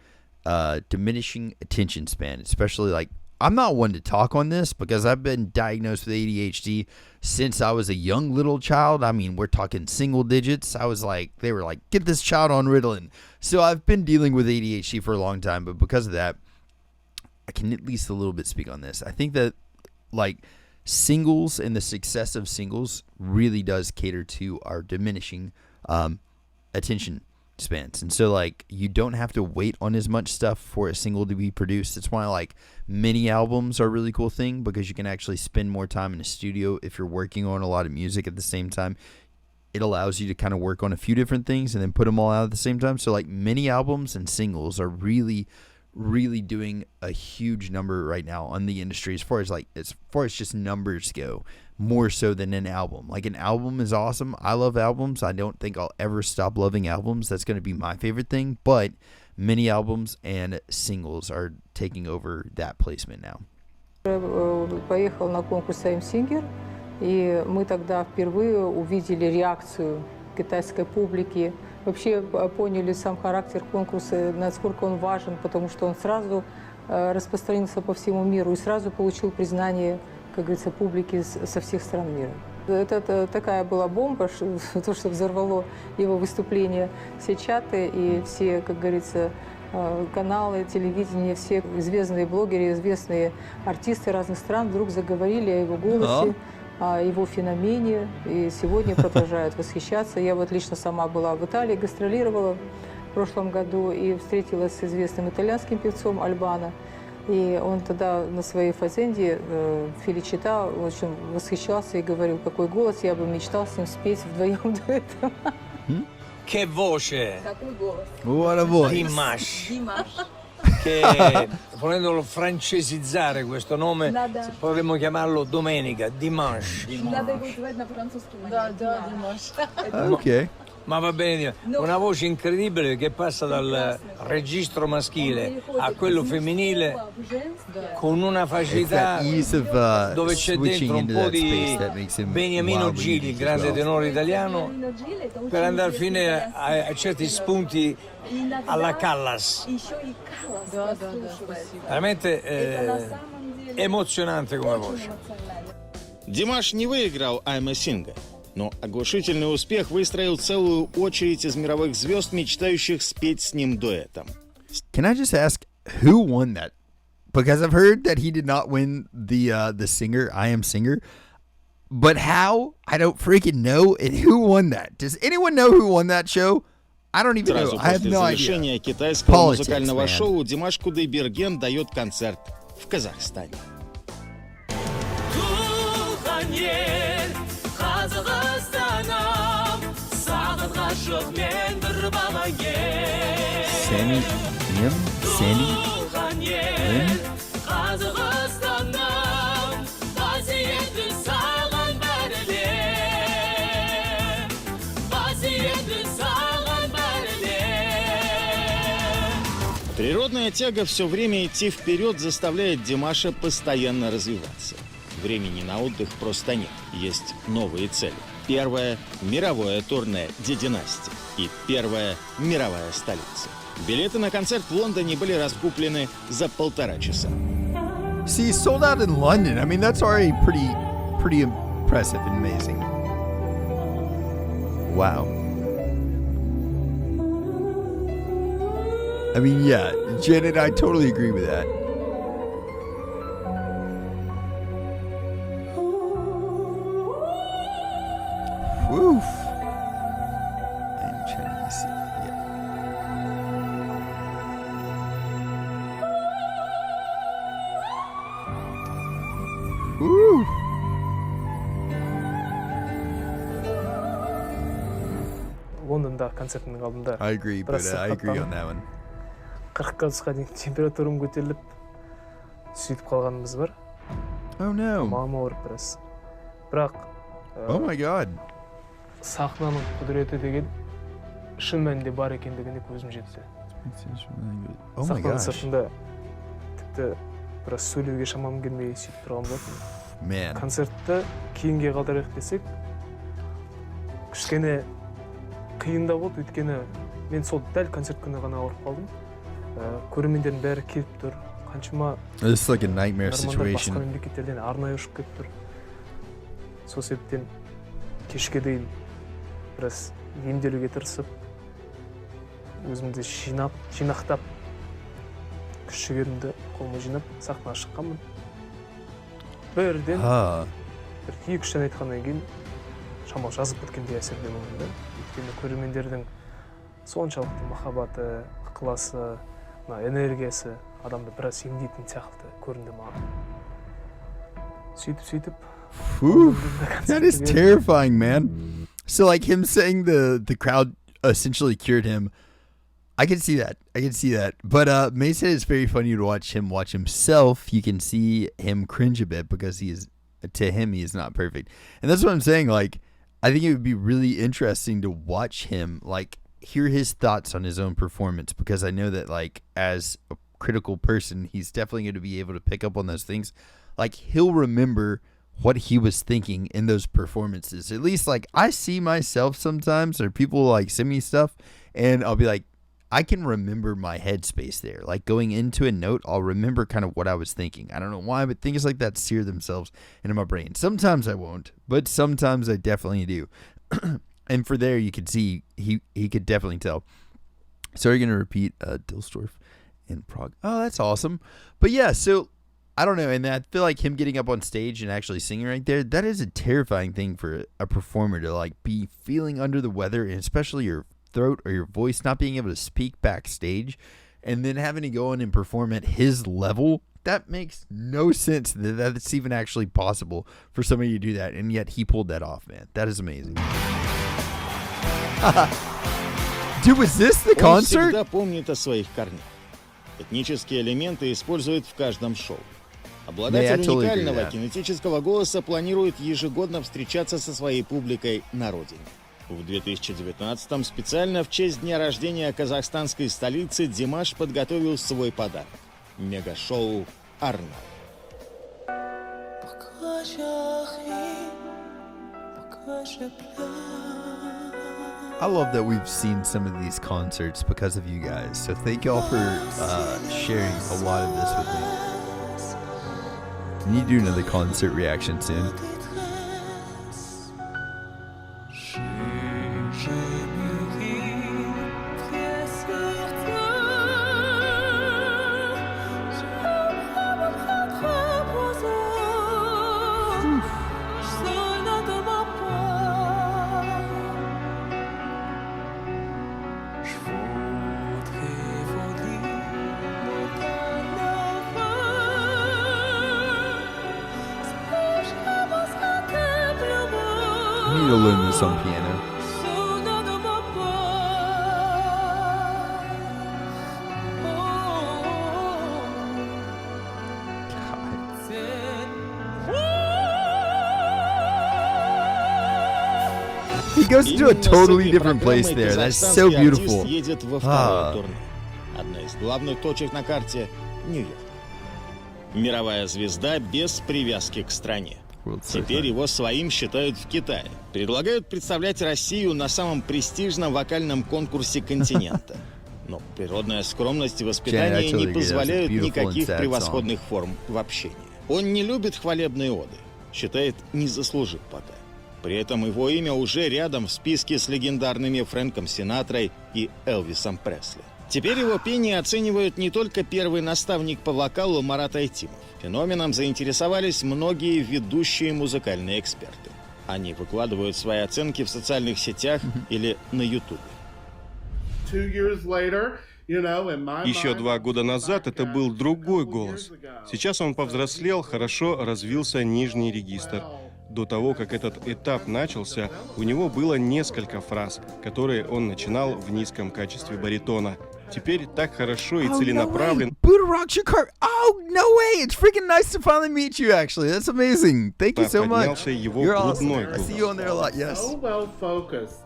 diminishing attention span, especially like, I'm not one to talk on this because I've been diagnosed with ADHD since I was a young little child. I mean, we're talking single digits. They were like, get this child on Ritalin. So I've been dealing with ADHD for a long time, but because of that, I can at least a little bit speak on this. I think that like singles and the success of singles really does cater to our diminishing attention spans. And so like you don't have to wait on as much stuff for a single to be produced. That's why like mini albums are a really cool thing, because you can actually spend more time in a studio if you're working on a lot of music at the same time. It allows you to kind of work on a few different things and then put them all out at the same time. So like mini albums and singles are really doing a huge number right now on the industry as far as just numbers go, more so than an album. Like an album is awesome. I love albums. I don't think I'll ever stop loving albums. That's going to be my favorite thing, but mini albums and singles are taking over that placement now. Поехал на конкурс I'm Singer, и мы тогда впервые увидели реакцию китайской публики. Вообще поняли сам характер конкурса, насколько он важен, потому что он сразу распространился по всему миру и сразу получил признание, как говорится, публики со всех стран мира. Это такая была бомба, то, что взорвало его выступление. Все чаты и все, как говорится, каналы, телевидение, все известные блогеры, известные артисты разных стран вдруг заговорили о его голосе, о его феномене, и сегодня продолжают восхищаться. Я вот лично сама была в Италии, гастролировала в прошлом году и встретилась с известным итальянским певцом Альбано. И он тогда на своей фазенде Феличита очень восхищался и говорил, какой голос, я бы мечтал с ним спеть вдвоем дуэтом. Che voce! Какой голос? What a voice! Dimash! Che volendolo francesizzare questo nome, potremmo chiamarlo Domenica, Dimash. Надо его называть на французском. Да, Димаш. Okay. Ma va bene, una voce incredibile che passa dal registro maschile a quello femminile con una facilità dove c'è dentro un po' di Beniamino Gili, il grande tenore italiano, per andare fino a certi spunti alla Callas. Veramente emozionante come voce. Димаш не выиграл I'm a Singer, но оглушительный успех выстроил целую очередь из мировых звезд, мечтающих спеть с ним дуэтом. Can I just ask who won that? Because I've heard that he did not win the singer, I Am Singer. But how? I don't freaking know. And who won that? Does anyone know who won that show? I don't even know. I have no idea. Сразу после завершения китайского музыкального шоу Димаш Кудайберген дает концерт в Казахстане. Sandy Lim? Sandy Lim? Природная тяга все время идти вперед заставляет Димаша постоянно развиваться. Времени на отдых просто нет. Есть новые цели. Первое – мировое турне «Династия». И первая – мировая столица. Билеты на концерт в Лондоне были раскуплены за 1,5 часа. See, sold out in London. I mean, that's already pretty impressive and amazing. Wow. I mean, yeah, Janet, I totally agree with that. Woof. I'm trying to see. Yeah. Woo. Лондонда концертінің алдында. I agree, but I agree on that one. 40 градусқа дейін температурам көтеріліп сөйтіп қалғанымыз бар. Oh no. Мама ауырып біраз. Бірақ Oh my god. сахнаның құдіреті деген шын мәнінде бар екендігіне көзім жетті. Oh my Сахнаның gosh. сыртында тіпті біраз сөйлеуге шамам келмей сөйтіп тұрған болатын. Man. Концертті кейінге қалдырайық десек, кішкене қиындау болды, өйткені мен сол дәл концерт күні ғана ауырып қалдым. Көрермендердің бәрі келіп тұр, қаншама This is like a nightmare situation. басқа мемлекеттерден арнайы ұшып келіп тұр. Сол себептен кешке дейін біраз емделуге тырысып, өзімді жинақтап, күш-жігерімді қолыма жинап, сахнаға шыққанмын. Бірден бір 2-3 ән айтқаннан кейін шамалы жазып кеткендей әсерде болдым да. Өйткені көрермендердің соншалықты махаббаты, ықыласы, энергиясы адамды біраз емдейтін сияқты көрінді маған. Сөйтіп. That is terrifying, man. So like him saying the crowd essentially cured him. I can see that. But May said it's very funny to watch him watch himself. You can see him cringe a bit because he is not perfect. And that's what I'm saying. Like, I think it would be really interesting to watch him, like, hear his thoughts on his own performance, because I know that, like, as a critical person, he's definitely going to be able to pick up on those things. Like, he'll remember what he was thinking in those performances. At least, like, I see myself sometimes, or people, like, send me stuff, and I'll be like, I can remember my headspace there. Like, going into a note, I'll remember kind of what I was thinking. I don't know why, but things like that sear themselves into my brain. Sometimes I won't, but sometimes I definitely do. And for there, you could see he could definitely tell. So are you going to repeat Dilsdorf in Prague? Oh, that's awesome. But yeah, so I don't know. And I feel like him getting up on stage and actually singing right there, that is a terrifying thing for a performer to, like, be feeling under the weather, and especially your throat or your voice not being able to speak backstage, and then having to go in and perform at his level. That makes no sense that it's even actually possible for somebody to do that, and yet he pulled that off, man. That is amazing. Dude, was this the concert? Он всегда помнит о своих корнях. Этнические элементы используют в каждом шоу. Обладатель уникального кинетического голоса планирует ежегодно встречаться со своей публикой на родине. В 2019-м специально в честь дня рождения казахстанской столицы Димаш подготовил свой подарок – мега-шоу «Арнал». I love that we've seen some of these concerts because of you guys. So thank y'all for sharing a lot of this with me. We need to do another concert reaction soon. I need to learn this on piano. He goes to a totally different place there. That's so beautiful. Едет во второе турне. Одна из главных точек на карте – Нью-Йорк. Мировая звезда без привязки к стране. Теперь его своим считают в Китае. Предлагают представлять Россию на самом престижном вокальном конкурсе континента. Но природная скромность и воспитание не позволяют никаких превосходных форм в общении. Он не любит хвалебные оды. Считает, не заслужил пока. При этом его имя уже рядом в списке с легендарными Фрэнком Синатрой и Элвисом Пресли. Теперь его пение оценивают не только первый наставник по вокалу Марат Айтимов. Феноменом заинтересовались многие ведущие музыкальные эксперты. Они выкладывают свои оценки в социальных сетях или на YouTube. 2 years later, Еще 2 года назад это был другой голос. Сейчас он повзрослел, хорошо развился нижний регистр. До того, как этот этап начался, у него было несколько фраз, которые он начинал в низком качестве баритона. Теперь так хорошо и целенаправленно. Buddha rocks your car. Oh, no way. It's freaking nice to finally meet you, actually. That's amazing. Thank you so much. Поднялся его You're awesome. грудной I голос. see you on there a lot, yes. So well focused.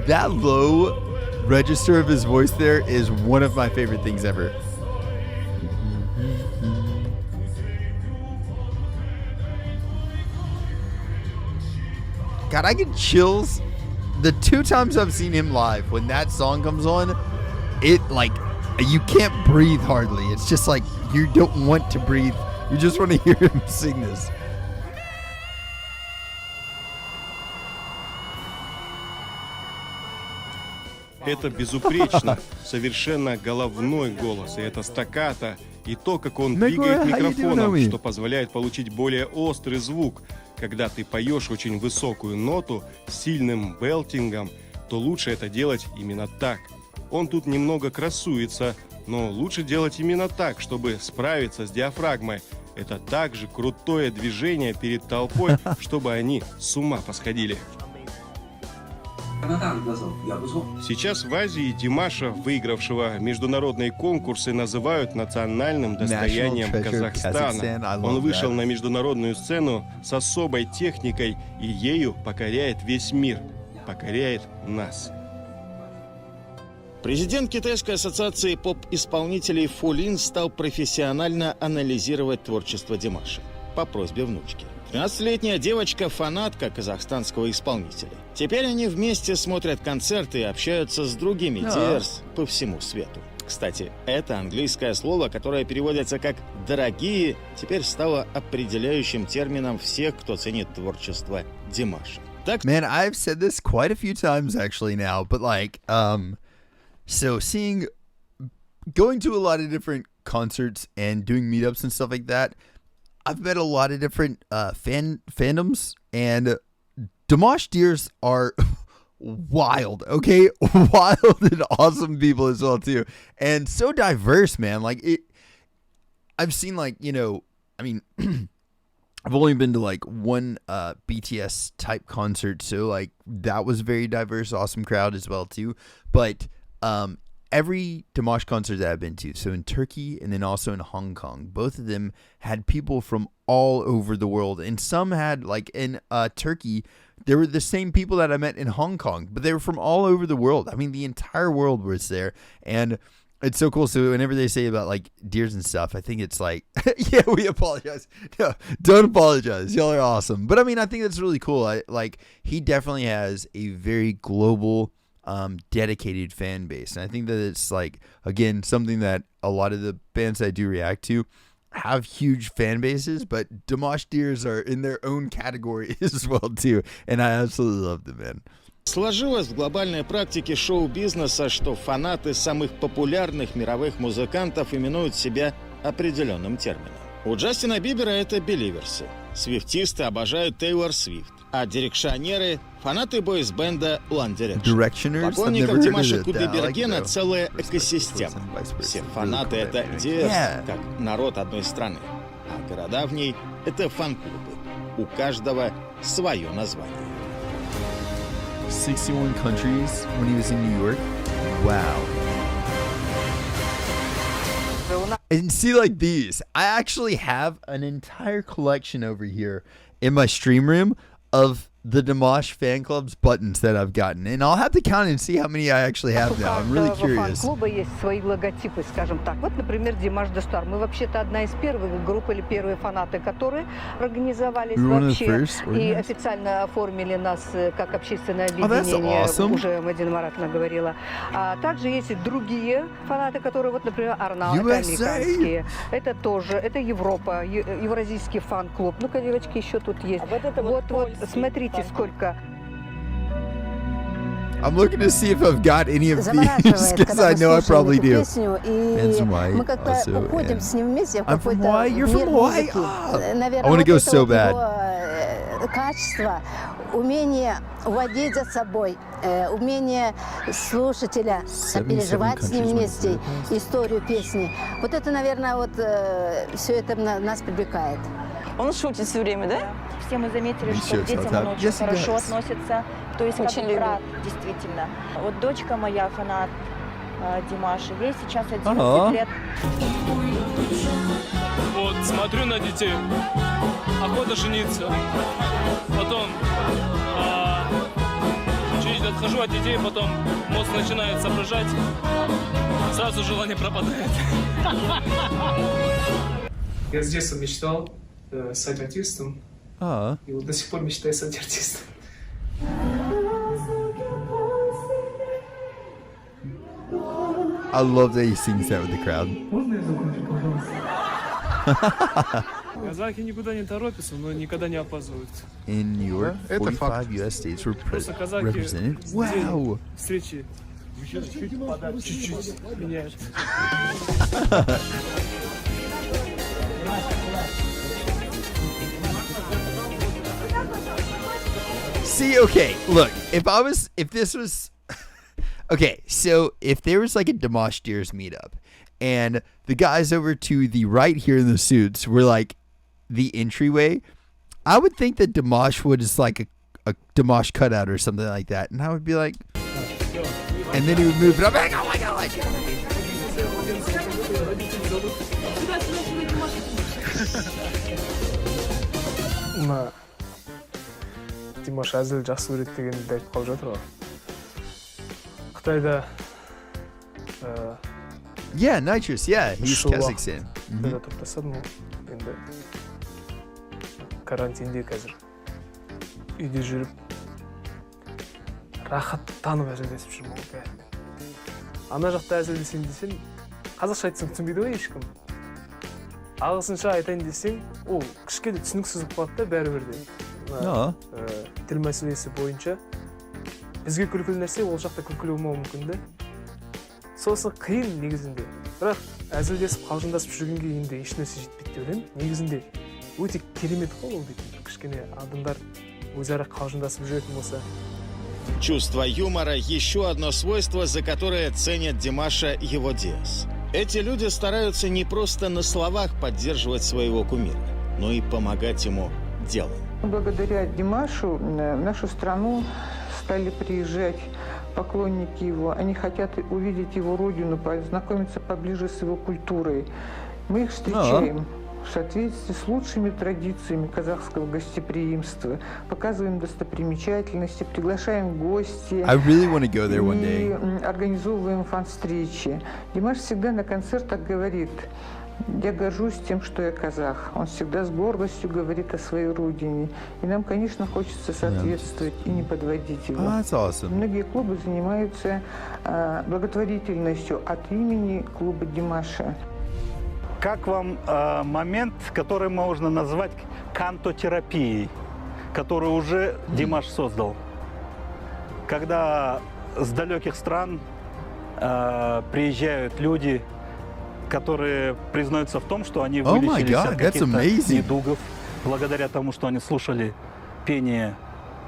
That low register of his voice there is one of my favorite things ever. God, I get chills. The 2 times I've seen him live, when that song comes on, it like, you can't breathe hardly. It's just like, you don't want to breathe. You just want to hear him sing this. Это безупречно, совершенно головной голос, и это стаккато, и то, как он двигает микрофоном, что позволяет получить более острый звук. Когда ты поешь очень высокую ноту с сильным белтингом, то лучше это делать именно так. Он тут немного красуется, но лучше делать именно так, чтобы справиться с диафрагмой. Это также крутое движение перед толпой, чтобы они с ума посходили. Сейчас в Азии Димаша, выигравшего международные конкурсы, называют национальным достоянием Казахстана. Он вышел на международную сцену с особой техникой и ею покоряет весь мир, покоряет нас. Президент Китайской ассоциации поп-исполнителей Фулин стал профессионально анализировать творчество Димаша по просьбе внучки. 13-летняя девочка – фанатка казахстанского исполнителя. Теперь они вместе смотрят концерты и общаются с другими диерс по всему свету. Кстати, это английское слово, которое переводится как «дорогие», теперь стало определяющим термином всех, кто ценит творчество Димаша. Man, I've said this quite a few times actually now, but like, so going to a lot of different concerts and doing meetups and stuff like that, I've met a lot of different fandoms, and Dimash Deers are wild, okay? Wild and awesome people as well, too. And so diverse, man. Like, I've seen, like, you know, I mean, I've only been to, like, one BTS type concert, so, like, that was very diverse, awesome crowd as well, too. But, every Dimash concert that I've been to, so in Turkey and then also in Hong Kong, both of them had people from all over the world. And some had, like in Turkey, they were the same people that I met in Hong Kong, but they were from all over the world. I mean, the entire world was there. And it's so cool. So whenever they say about like deers and stuff, I think it's like, yeah, we apologize. No, don't apologize. Y'all are awesome. But I mean, I think that's really cool. He definitely has a very global dedicated fan base, and I think that it's like, again, something that a lot of the bands I do react to have huge fan bases, but Dimash Deers are in their own category as well too, and I absolutely love them, man. Сложилось в глобальной практике шоу-бизнеса, что фанаты самых популярных мировых музыкантов именуют себя определенным термином. У Джастина Бибера это беливерсы, свифтисты обожают Тейлор Свифт, а дирекшионеры – фанаты бойс-бенда One Direction. Поклонников Димаша Кудайбергена целая экосистема. Все фанаты – это диерс, как народ одной страны, а города в ней – это фан-клубы. У каждого свое название. 61 countries when he was in New York. Wow. And see, like these, I actually have an entire collection over here in my stream room of the Dimash fan club's buttons that I've gotten, and I'll have to count and see how many I actually have now. I'm really curious. У фан-клуба есть свои логотипы, скажем так. Вот, например, Димаш де Стар. Мы вообще-то одна из первых групп или первые фанаты, которые организовались вообще и официально оформили нас как общественное объединение. Уже Мадина Маратовна говорила. А также есть и другие фанаты, которые, вот, например, Арнау, это американские. Это тоже, это Европа, евразийский фан-клуб. Ну-ка, девочки, еще тут есть. Вот, смотрите, сколько. I'm looking to see if I've got any of these, because I know I probably do. And from Hawaii also. I'm from Hawaii. You're from Hawaii? Oh, I want to go so bad. Качество, умение уводить за собой, умение слушателя сопереживать с ним вместе историю песни. Вот это, наверное, вот все это нас привлекает. Он шутит все время, да? Все мы заметили, что к детям он очень хорошо относится, то есть очень как брат, действительно. Вот дочка моя фанат Димаша, ей сейчас 11 лет. Вот смотрю на детей, охота жениться, потом чуть отхожу от детей, потом мозг начинает соображать, сразу желание пропадает. Я с детства мечтал стать артистом, и вот до сих пор мечтаю стать артистом. I love that he sings that with the crowd. Казахи никуда не торопятся, но никогда не опаздывают. In New York, 45 U.S. states were represented. Wow! Встречи чуть-чуть меняют. See, okay, look, if this was, okay, so if there was like a Dimash Deers meetup, and the guys over to the right here in the suits were like the entryway, I would think that Dimash was like a Dimash cutout or something like that, and I would be like, and then he would move it up, like, oh my god, Димаш әзіл жақсы көреді дегенді айтып қалып жатыр ғой. Қытайда yeah, Nitrous, yeah, he's Kazakhstan. Қытайда тұрып тастадым ғой. Енді карантинде қазір үйде жүріп рахат танып әзілдесіп жүрмін ғой. Ана жақта әзілдесем десем, қазақша айтсаң түсінбейді ғой ешкім. Ағылшынша айтайын десең, ол кішкене түсініксіз болып қалады да бәрібір де. Тіл мәселесі бойынша бізге күлкілі нәрсе ол жақта күлкілі болмауы мүмкін де. Сосын қиын негізінде. Бірақ әзілдесіп қалжыңдасып жүргенге енді ешнәрсе жетпейді деп ойлаймын. Негізінде өте керемет қой ол дейтін. Кішкене адамдар өзара қалжыңдасып жүретін болса. Чувство юмора – еще одно свойство, за которое ценят Димаша его Диас. Эти люди стараются не просто на словах поддерживать своего кумира, но и помогать ему делом. Благодаря Димашу в нашу страну стали приезжать поклонники его. Они хотят увидеть его родину, познакомиться поближе с его культурой. Мы их встречаем в соответствии с лучшими традициями казахского гостеприимства. Показываем достопримечательности, приглашаем гостей. I really want to go there one day. И организовываем фан-встречи. Димаш всегда на концертах говорит: я горжусь тем, что я казах. Он всегда с гордостью говорит о своей родине. И нам, конечно, хочется соответствовать и не подводить его. Awesome. Многие клубы занимаются благотворительностью от имени клуба Димаша. Как вам момент, который можно назвать кантотерапией, который уже Димаш создал? Когда с далеких стран приезжают люди, которые признаются в том, что они вылечились от каких-то недугов, благодаря тому, что они слушали пение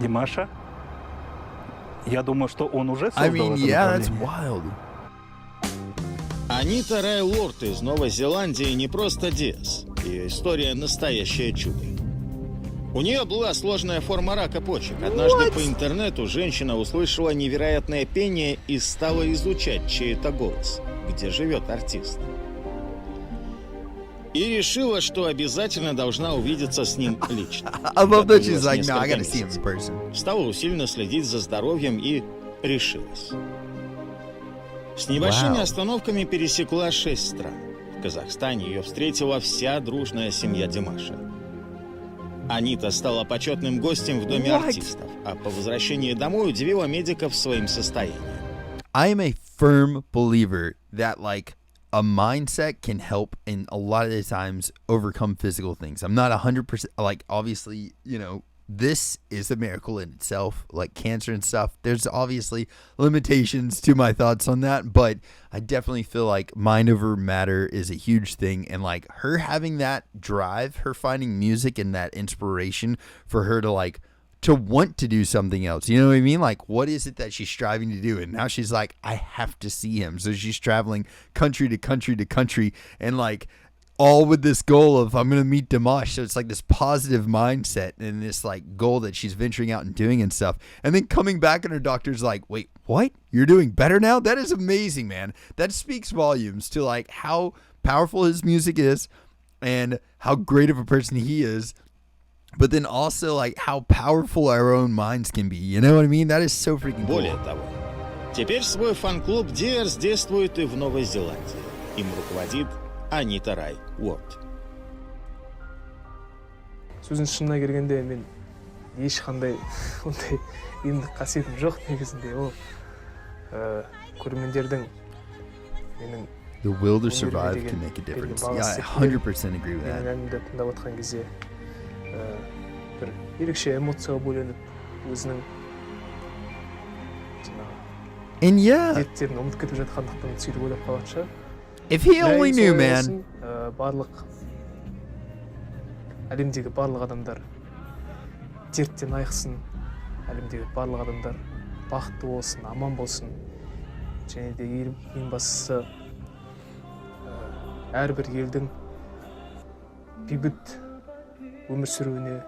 Димаша. Я думаю, что он уже создал это направление. Анита Рай Лорд из Новой Зеландии не просто Диас. Ее история – настоящее чудо. У нее была сложная форма рака почек. Однажды по интернету женщина услышала невероятное пение и стала изучать чей-то голос, где живет артист. И решила, что обязательно должна увидеться с ним лично. Стала усиленно следить за здоровьем и решилась. С небольшими остановками пересекла 6 стран. В Казахстане ее встретила вся дружная семья Димаша. Анита стала почетным гостем в доме артистов, а по возвращении домой удивила медиков своим состоянием. I am a firm believer that like a mindset can help in a lot of the times overcome physical things. I'm not 100% like obviously, you know, this is a miracle in itself, like cancer and stuff. There's obviously limitations to my thoughts on that, but I definitely feel like mind over matter is a huge thing. And like her having that drive, her finding music and that inspiration for her to like to want to do something else. You know what I mean? Like, what is it that she's striving to do? And now she's like, I have to see him. So she's traveling country to country to country, and like, all with this goal of, I'm going to meet Dimash. So it's like this positive mindset and this like goal that she's venturing out and doing and stuff. And then coming back and her doctor's like, wait, what? You're doing better now? That is amazing, man. That speaks volumes to like how powerful his music is and how great of a person he is. But then also like how powerful our own minds can be. You know what I mean? That is so freaking cool. Более того, теперь свой фан-клуб Диарс действует и в Новой Зеландии. Им руководит Анита Рай Уорд. Сөздің шынына келгенде мен ешқандай ондай емдік қасиетім жоқ негізінде. Ол көрермендердің менің The will to survive can make a difference. Yeah, I 100% agree with that. Әнімді тыңдап отқан кезде бір ерекше эмоцияға бөленіп өзінің And yeah, дерттерін ұмытып кетіп жатқандықтан сөйтіп ойлап қалған шығар. If he only knew, man. Барлық әлемдегі барлық адамдар дерттен айықсын, әлемдегі барлық адамдар бақытты болсын, аман болсын. Және де ең бастысы әрбір елдің бейбіт өмір сүруіне,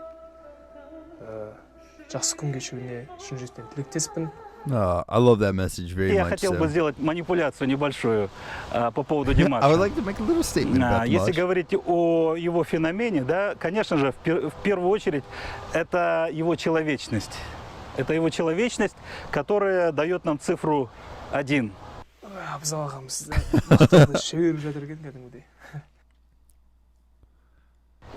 жақсы күн кешуіне шын жүректен тілектеспін. I love that message very much. Я хотел бы сделать манипуляцию небольшую по поводу Димаша. I would like to make a little statement about Dimash. Если говорить о его феномене, да, конечно же, в первую очередь, это его человечность. Это его человечность, которая дает нам цифру 1.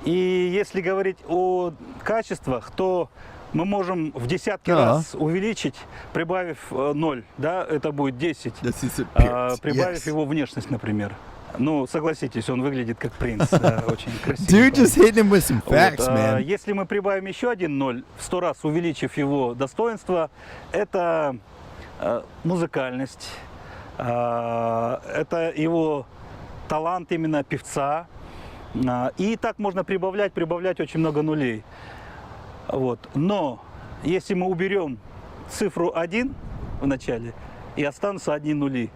И если говорить о качествах, то мы можем в десятки раз увеличить, прибавив 0, да, это будет 10, прибавив его внешность, например. Ну, согласитесь, он выглядит как принц, очень красивый. Dude, just hit him with some facts, man. Если мы прибавим еще один 0, в 100 раз увеличив его достоинство, это музыкальность, это его талант именно певца. И так можно прибавлять очень много нулей. Вот. Но если мы уберем цифру 1 в начале и останутся одни нули,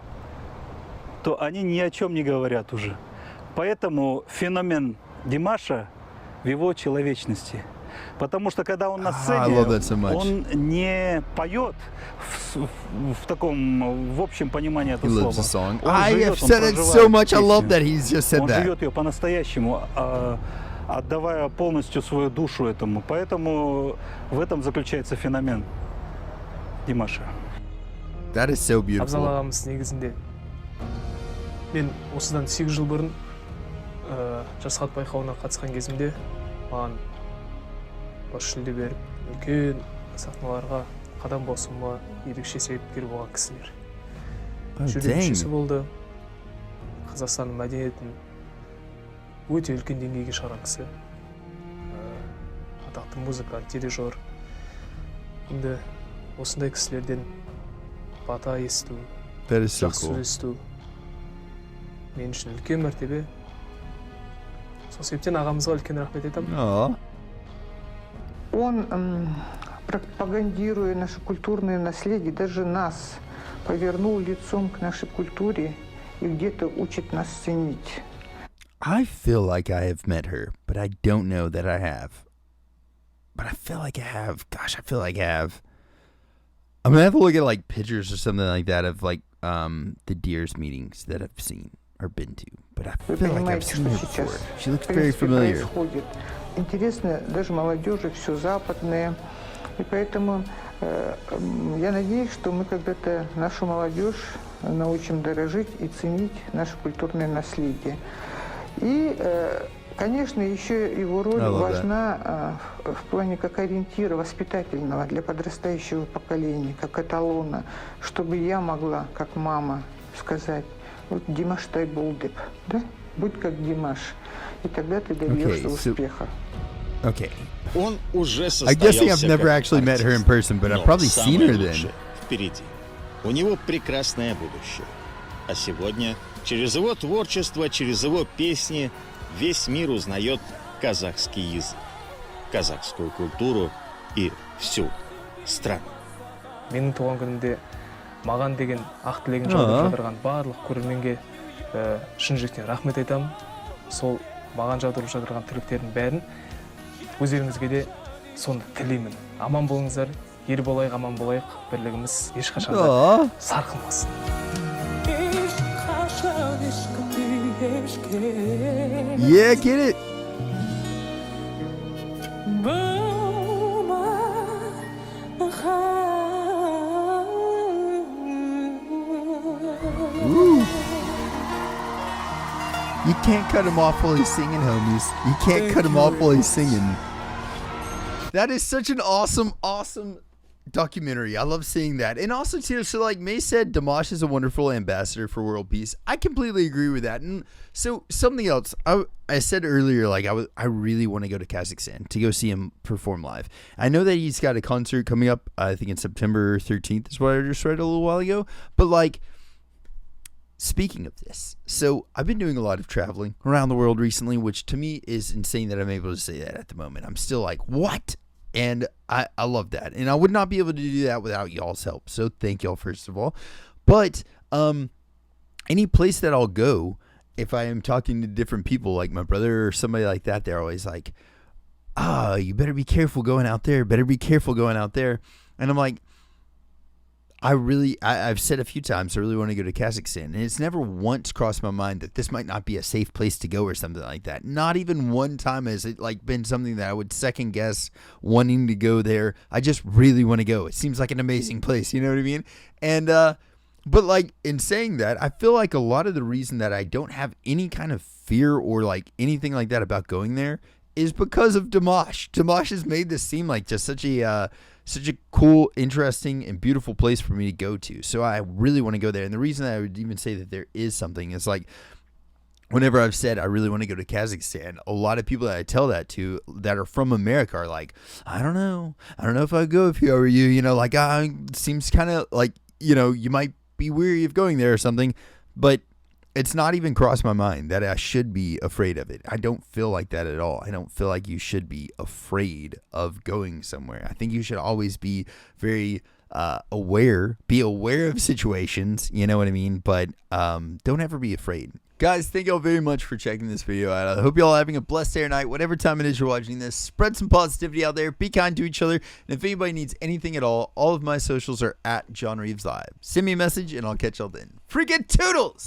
то они ни о чем не говорят уже. Поэтому феномен Димаша в его человечности. Потому что когда он на сцене, он не поет в таком, в общем понимании этого слова. Он живет ее по-настоящему, отдавая полностью свою душу этому. Поэтому в этом заключается феномен Димаша. That is so beautiful. Абзал ағамыз негізінде мен осыдан 8 жыл бұрын жас хат байқауына қатысқан кезімде маған бас жүлде беріп, үлкен сахналарға қадам басуыма ерекше себепкер болған кісілер. Жүргізушісі болды. Қазақстанның мәдениетін өте үлкен деңгейге шығарған кісі. Атақты музыкант, дирижер. Енді осындай кісілерден бата есту, жақсы сөз есту мен үшін үлкен мәртебе. Сол себептен ағамызға үлкен рахмет айтамын. Он, пропагандируя наше культурное наследие, даже нас повернул лицом к нашей культуре и где-то учит нас ценить. I feel like I have met her, but I don't know that I have. But I feel like I have. Gosh, I feel like I have. I'm gonna have to look at like pictures or something like that of like the Dears meetings that I've seen or been to. But I feel like I've seen her before. She looks very familiar. Интересно даже молодежи, все западное. И поэтому я надеюсь, что мы когда-то нашу молодежь научим дорожить и ценить наше культурное наследие. И, конечно, еще его роль важна в плане как ориентира воспитательного для подрастающего поколения, как эталона, чтобы я могла, как мама, сказать, вот Димаш тай булдеп, да? Будь как Димаш, и тогда ты добьешься успеха. Okay. Он уже I guess I've never actually met her in person, but I've probably seen her then. Впереди. У него прекрасное будущее. А сегодня, через его творчество, через его песни, весь мир узнает казахский язык, казахскую культуру и всю страну. Менің туған күнімде маған деген ақ тілегін жаудырып жатырған барлық көрерменге шын жүректен рахмет айтамын. Сол маған жаудырып жатырған тілектердің бәрін өздеріңізге де соны тілеймін. Аман болыңыздар, ел болайық, аман болайық, бірлігіміз ешқашанда сарқылмасын. Yeah, get it. Ooh. You can't cut him off while he's singing, homies. You can't cut him off while he's singing. That is such an awesome documentary. I love seeing that. And also too, so like May said, Dimash is a wonderful ambassador for world peace. I completely agree with that. And so something else, I said earlier, like I really want to go to Kazakhstan to go see him perform live. I know that he's got a concert coming up, I think in September 13th is what I just read a little while ago. But like, speaking of this, so I've been doing a lot of traveling around the world recently, which to me is insane that I'm able to say that at the moment. I'm still like, what? And I love that. And I would not be able to do that without y'all's help. So thank y'all, first of all. But any place that I'll go, if I am talking to different people, like my brother or somebody like that, they're always like, you better be careful going out there. Better be careful going out there. And I'm like, I've said a few times I really want to go to Kazakhstan, and it's never once crossed my mind that this might not be a safe place to go or something like that. Not even one time has it like been something that I would second guess wanting to go there. I just really want to go. It seems like an amazing place, you know what I mean? And but like in saying that, I feel like a lot of the reason that I don't have any kind of fear or like anything like that about going there is because of Dimash. Dimash has made this seem like just such a cool, interesting, and beautiful place for me to go to. So I really want to go there. And the reason I would even say that there is something is like, whenever I've said I really want to go to Kazakhstan, a lot of people that I tell that to that are from America are like, I don't know if I'd go if I were you, you know, like, it seems kind of like, you know, you might be weary of going there or something, but it's not even crossed my mind that I should be afraid of it. I don't feel like that at all. I don't feel like you should be afraid of going somewhere. I think you should always be very aware of situations, you know what I mean? But don't ever be afraid. Guys, thank y'all very much for checking this video out. I hope y'all are having a blessed day or night, whatever time it is you're watching this. Spread some positivity out there. Be kind to each other. And if anybody needs anything at all of my socials are @JohnReevesLive. Send me a message and I'll catch y'all then. Freaking toodles!